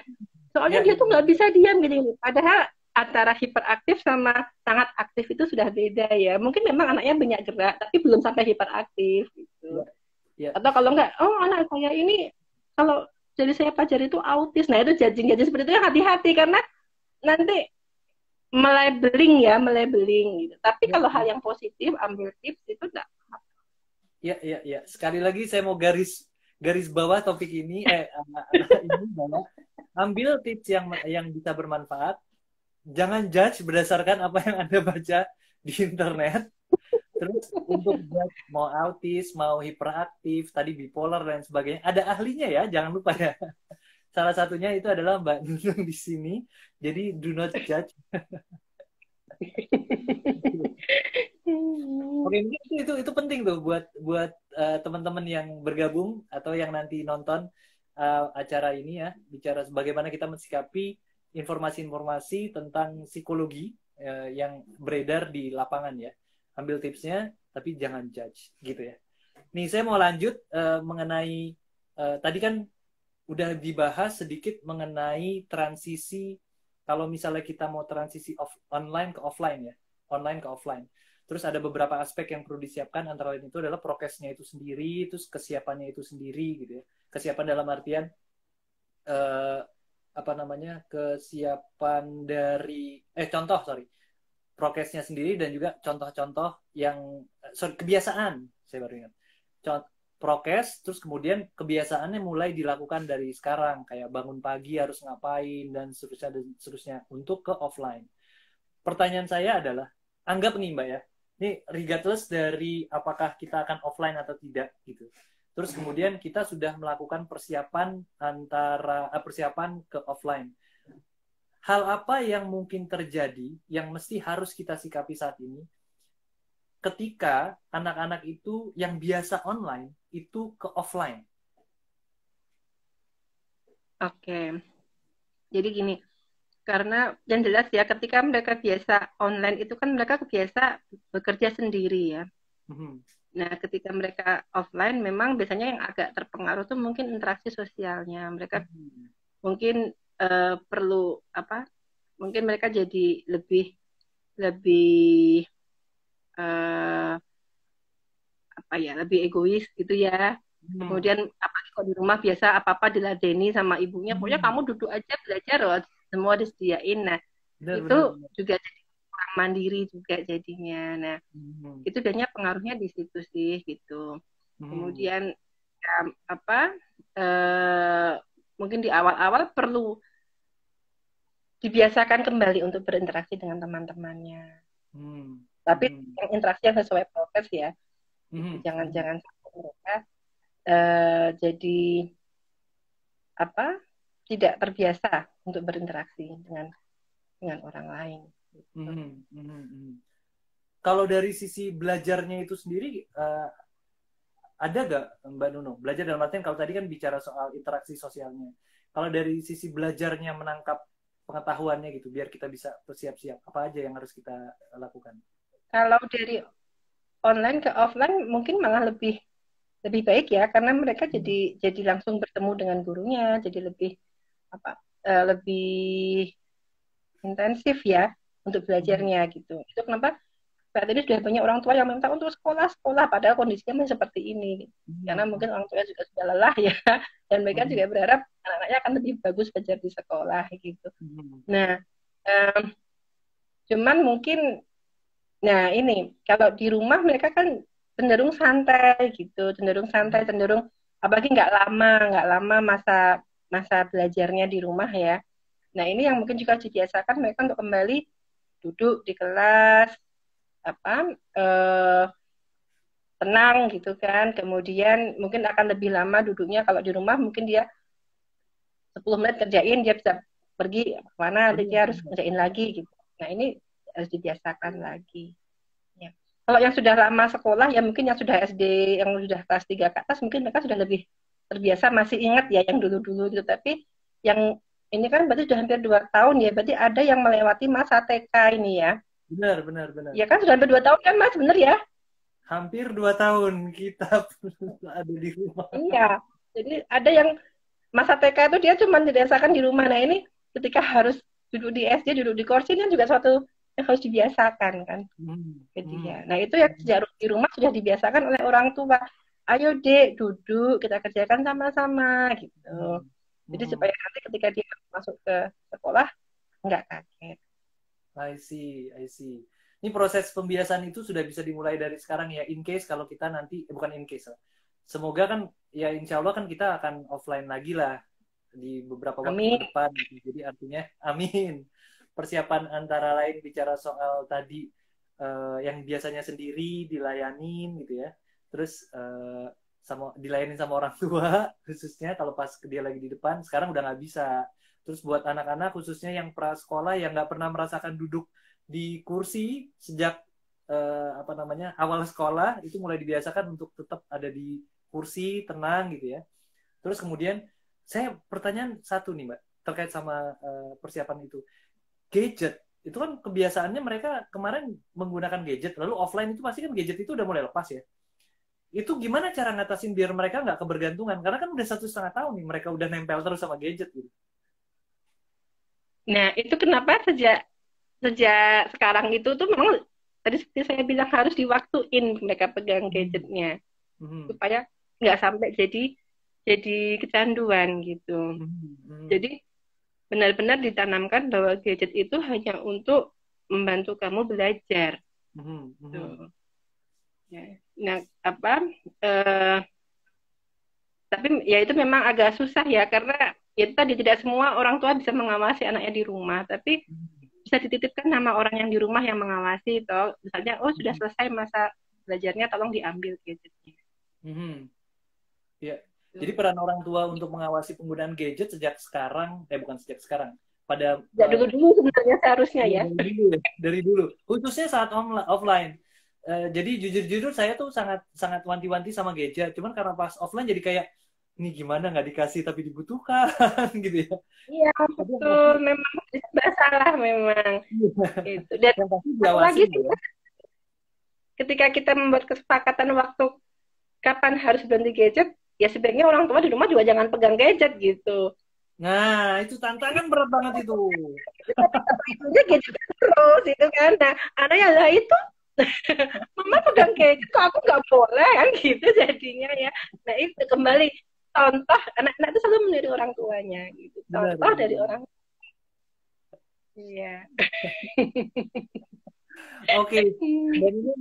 soalnya Ya, dia ya, tuh nggak bisa diam gitu, padahal antara hiperaktif sama sangat aktif itu sudah beda ya, mungkin memang anaknya banyak gerak tapi belum sampai hiperaktif gitu. ya, ya. Atau kalau nggak, oh anak saya ini kalau jadi saya pelajari itu autis, nah itu judging seperti itu yang hati-hati karena nanti melabeling gitu. Tapi Ya, kalau hal ya. yang positif ambil tips itu enggak. Ya, ya, ya. Sekali lagi saya mau garis garis bawah topik ini ini bahwa ambil tips yang bisa bermanfaat. Jangan judge berdasarkan apa yang Anda baca di internet. Terus untuk judge mau autis, mau hiperaktif, tadi bipolar dan sebagainya, ada ahlinya ya, jangan lupa ya. Salah satunya itu adalah Mbak Nunung di sini. Jadi do not judge. Oke, mungkin itu penting tuh buat buat teman-teman yang bergabung atau yang nanti nonton acara ini ya, bicara bagaimana kita mensikapi informasi-informasi tentang psikologi yang beredar di lapangan ya. Ambil tipsnya, tapi jangan judge gitu ya. Nih, saya mau lanjut mengenai tadi kan udah dibahas sedikit mengenai transisi kalau misalnya kita mau transisi online ke offline ya, online ke offline. Terus ada beberapa aspek yang perlu disiapkan, antara lain itu adalah prokesnya itu sendiri, terus kesiapannya itu sendiri gitu ya. Kesiapan dalam artian eh, apa namanya? Kesiapan dari contoh sorry, prokesnya sendiri dan juga contoh-contoh yang sorry, kebiasaan saya baru ingat. Contoh prokes, terus kemudian kebiasaannya mulai dilakukan dari sekarang, kayak bangun pagi harus ngapain dan seterusnya untuk ke offline. Pertanyaan saya adalah, anggap nih Mbak ya, ini regardless dari apakah kita akan offline atau tidak gitu. Terus kemudian kita sudah melakukan persiapan persiapan ke offline. Hal apa yang mungkin terjadi yang mesti harus kita sikapi saat ini ketika anak-anak itu yang biasa online itu ke offline? Oke, jadi gini, karena yang jelas ya ketika mereka biasa online itu kan mereka kebiasa bekerja sendiri ya. Hmm. Nah, ketika mereka offline memang biasanya yang agak terpengaruh tuh mungkin interaksi sosialnya. Mereka mungkin perlu apa? Mungkin mereka jadi lebih lebih eh, apa ya lebih egois gitu ya, Hmm. kemudian apa kok di rumah biasa apa-apa diladeni sama ibunya, pokoknya kamu duduk aja belajar loh, semua disediain. Nah, Benar, itu benar, benar. juga jadi kurang mandiri juga jadinya. Nah, Hmm, itu biasanya pengaruhnya di situ sih gitu. hmm, Kemudian ya, apa eh, mungkin di awal-awal perlu dibiasakan kembali untuk berinteraksi dengan teman-temannya. hmm, Tapi hmm, yang interaksi yang sesuai prokes ya. Gitu. hmm, hmm. Jangan-jangan sampai mereka jadi apa tidak terbiasa untuk berinteraksi dengan orang lain. Gitu. Mhm, mhm, mhm. Kalau dari sisi belajarnya itu sendiri, ada gak Mbak Nuno? Belajar dalam artian kalau tadi kan bicara soal interaksi sosialnya. Kalau dari sisi belajarnya menangkap pengetahuannya gitu, biar kita bisa bersiap-siap, apa aja yang harus kita lakukan? Kalau dari online ke offline mungkin malah lebih lebih baik ya karena mereka Hmm, jadi langsung bertemu dengan gurunya, jadi lebih apa lebih intensif ya untuk mhm, belajarnya gitu. Itu kenapa saat ini sudah banyak orang tua yang minta untuk sekolah-sekolah padahal kondisinya masih seperti ini. Karena mhm, mungkin orang tua juga sudah lelah ya dan mereka mhm, juga berharap anak-anaknya akan lebih bagus belajar di sekolah gitu. mhm, Nah, um, cuman mungkin nah ini kalau di rumah mereka kan cenderung santai gitu, cenderung santai, mhm, cenderung apalagi nggak lama masa masa belajarnya di rumah ya. Nah ini yang mungkin juga dibiasakan mereka untuk kembali duduk di kelas, apa tenang gitu kan. Kemudian mungkin akan lebih lama duduknya kalau di rumah mungkin dia 10 menit kerjain dia bisa pergi kemana nanti benar, dia harus benar. kerjain lagi gitu. Nah ini harus dibiasakan lagi. Ya. Kalau yang sudah lama sekolah ya mungkin yang sudah SD yang sudah kelas 3 ke atas mungkin mereka sudah lebih terbiasa masih ingat ya yang dulu-dulu gitu. Tapi yang ini kan berarti sudah hampir 2 tahun ya. Berarti ada yang melewati masa TK ini ya. Benar, benar, benar. Ya kan sudah hampir 2 tahun kan Mas, bener ya? Hampir 2 tahun kita ada di rumah. Iya. Jadi ada yang masa TK itu dia cuma dibiasakan di rumah. Nah ini ketika harus duduk di SD, duduk di kursi kan juga suatu yang harus dibiasakan kan. Hmm, Jadi ya, hmm, nah itu yang sejak di rumah sudah dibiasakan oleh orang tua. Ayo dek, duduk, kita kerjakan sama-sama gitu. hmm, Jadi hmm. supaya nanti ketika dia masuk ke sekolah nggak kaget. I see, I see. Ini proses pembiasaan itu sudah bisa dimulai dari sekarang ya. In case kalau kita nanti, bukan in case lah. Semoga kan, ya insya Allah kan kita akan offline lagi lah di beberapa waktu ke Amin. depan. Jadi artinya, amin. Persiapan antara lain bicara soal tadi yang biasanya sendiri dilayanin gitu ya. Terus sama dilayanin sama orang tua khususnya kalau pas dia lagi di depan. Sekarang udah nggak bisa. Terus buat anak-anak khususnya yang prasekolah yang nggak pernah merasakan duduk di kursi sejak apa namanya awal sekolah itu mulai dibiasakan untuk tetap ada di kursi tenang gitu ya. Terus kemudian saya pertanyaan satu nih Mbak terkait sama persiapan itu. Gadget itu kan kebiasaannya mereka kemarin menggunakan gadget lalu offline itu pasti kan gadget itu udah mulai lepas ya. Itu gimana cara ngatasin biar mereka nggak kebergantungan? Karena kan udah 1,5 tahun nih mereka udah nempel terus sama gadget gitu. Nah itu kenapa sejak sejak sekarang itu tuh memang tadi seperti saya bilang harus diwaktuin mereka pegang Hmm. gadgetnya Hmm. supaya nggak sampai jadi kecanduan gitu. Hmm. Hmm. Jadi benar-benar ditanamkan bahwa gadget itu hanya untuk membantu kamu belajar. Hmm. Hmm. Tuh. Ya. Nah, apa? Eh, tapi ya itu memang agak susah ya karena itu tadi tidak semua orang tua bisa mengawasi anaknya di rumah. Tapi bisa dititipkan nama orang yang di rumah yang mengawasi. Toh, misalnya, oh sudah Hmm. selesai masa belajarnya, tolong diambil gadgetnya. Hmm. Ya. Jadi Tuh. peran orang tua untuk mengawasi penggunaan gadget sejak sekarang, bukan sejak sekarang, pada Ya dulu-dulu sebenarnya seharusnya iya, ya. dari dulu ya, dari dulu. Khususnya saat offline. Jadi jujur-jujur saya tuh sangat sangat wanti-wanti sama gadget. Cuman karena pas offline jadi kayak ini gimana nggak dikasih tapi dibutuhkan gitu ya. Iya, Tapi yang betul. pasti, Memang serba salah memang. Itu. Dan yang pasti satu lagi diawasin sih, ya. ketika kita membuat kesepakatan waktu kapan harus berhenti gadget, ya sebenarnya orang tua di rumah juga jangan pegang gadget gitu. Nah, itu tantangan berat banget itu. Itunya gadget terus itu kan. Nah, anaknya lah itu mama pegang gadget kok aku nggak boleh kan gitu jadinya ya. Nah itu kembali contoh, anak-anak itu selalu meniru orang tuanya gitu. Benar, Contoh benar, dari benar. orang. Iya. Oke, dan ini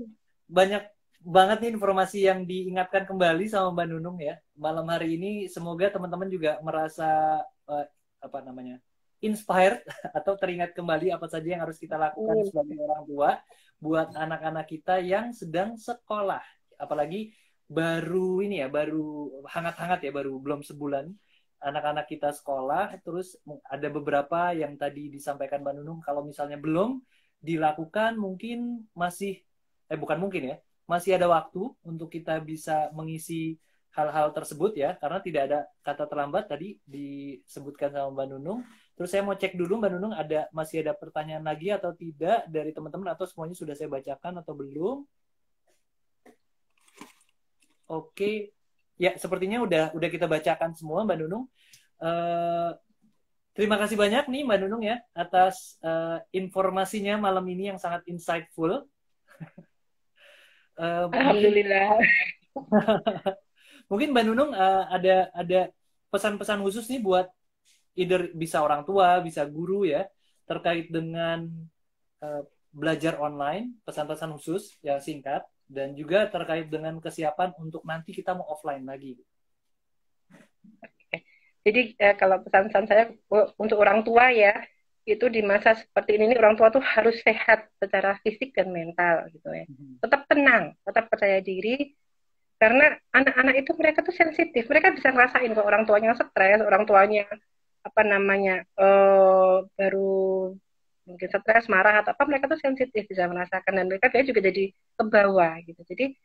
banyak banget nih informasi yang diingatkan kembali sama Mbak Nunung ya. Malam hari ini semoga teman-teman juga merasa eh, apa namanya, inspired atau teringat kembali apa saja yang harus kita lakukan sebagai orang tua buat anak-anak kita yang sedang sekolah. Apalagi baru ini ya, baru hangat-hangat ya, baru belum sebulan anak-anak kita sekolah. Terus ada beberapa yang tadi disampaikan Mbak Nunung kalau misalnya belum dilakukan mungkin masih bukan mungkin ya, masih ada waktu untuk kita bisa mengisi hal-hal tersebut ya, karena tidak ada kata terlambat tadi disebutkan sama Mbak Nunung. Terus saya mau cek dulu Mbak Nunung masih ada pertanyaan lagi atau tidak dari teman-teman, atau semuanya sudah saya bacakan atau belum. Oke, ya sepertinya udah kita bacakan semua Mbak Nunung. Eh, Terima kasih banyak nih Mbak Nunung ya atas informasinya malam ini yang sangat insightful. Mungkin Alhamdulillah. mungkin Mbak Nunung ada pesan-pesan khusus nih buat either bisa orang tua, bisa guru ya, terkait dengan belajar online, pesan-pesan khusus yang singkat, dan juga terkait dengan kesiapan untuk nanti kita mau offline lagi. Jadi kalau pesan-pesan saya untuk orang tua ya, itu di masa seperti ini orang tua tuh harus sehat secara fisik dan mental gitu ya. Tetap tenang, tetap percaya diri, karena anak-anak itu mereka tuh sensitif, mereka bisa ngerasain kalau orang tuanya stres, orang tuanya apa namanya baru mungkin stres, marah atau apa, mereka tuh sensitif, bisa merasakan, dan mereka dia juga jadi ke bawah gitu. Jadi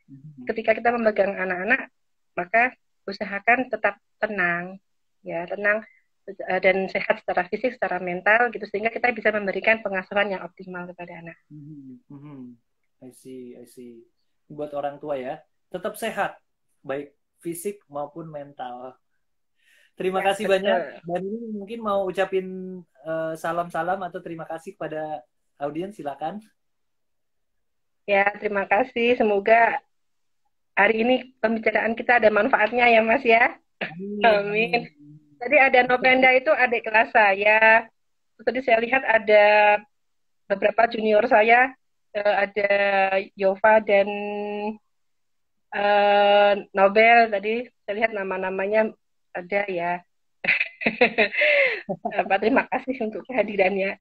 ketika kita memegang anak-anak, maka usahakan tetap tenang, ya tenang dan sehat secara fisik, secara mental gitu, sehingga kita bisa memberikan pengasuhan yang optimal kepada anak. I see. Buat orang tua ya, tetap sehat, baik fisik maupun mental. Terima kasih Betul. banyak. Dan ini mungkin mau ucapin salam-salam atau terima kasih kepada audiens, silakan. Ya, terima kasih. Semoga hari ini pembicaraan kita ada manfaatnya ya, Mas ya. Amin. Tadi ada Novenda itu adik kelas saya. Terus tadi saya lihat ada beberapa junior saya, ada Yova dan Nobel. Tadi saya lihat nama-namanya ada ya. Terima kasih untuk kehadirannya.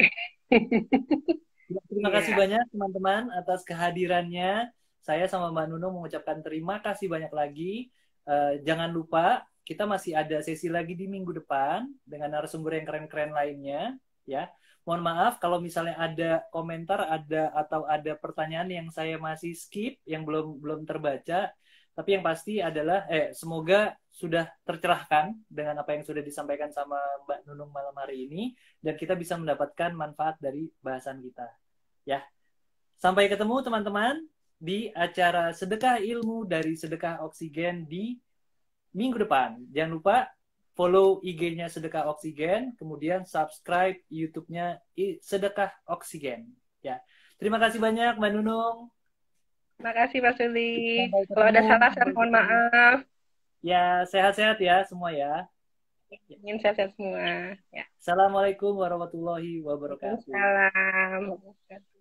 Terima kasih banyak teman-teman atas kehadirannya. Saya sama Mbak Nunung mengucapkan terima kasih banyak lagi. Jangan lupa kita masih ada sesi lagi di minggu depan dengan narasumber yang keren-keren lainnya, ya. Mohon maaf kalau misalnya ada komentar, atau ada pertanyaan yang saya masih skip, yang belum terbaca. Tapi yang pasti adalah semoga sudah tercerahkan dengan apa yang sudah disampaikan sama Mbak Nunung malam hari ini, dan kita bisa mendapatkan manfaat dari bahasan kita. Ya. Sampai ketemu teman-teman di acara Sedekah Ilmu dari Sedekah Oksigen di minggu depan. Jangan lupa follow IG-nya Sedekah Oksigen, kemudian subscribe YouTube-nya Sedekah Oksigen. Ya. Terima kasih banyak Mbak Nunung. Terima kasih Mas Suli. Kalau ada salah saya mohon maaf. Ya, sehat-sehat ya semua ya. Ingin sehat-sehat semua. Ya. Assalamualaikum warahmatullahi wabarakatuh. Waalaikumsalam.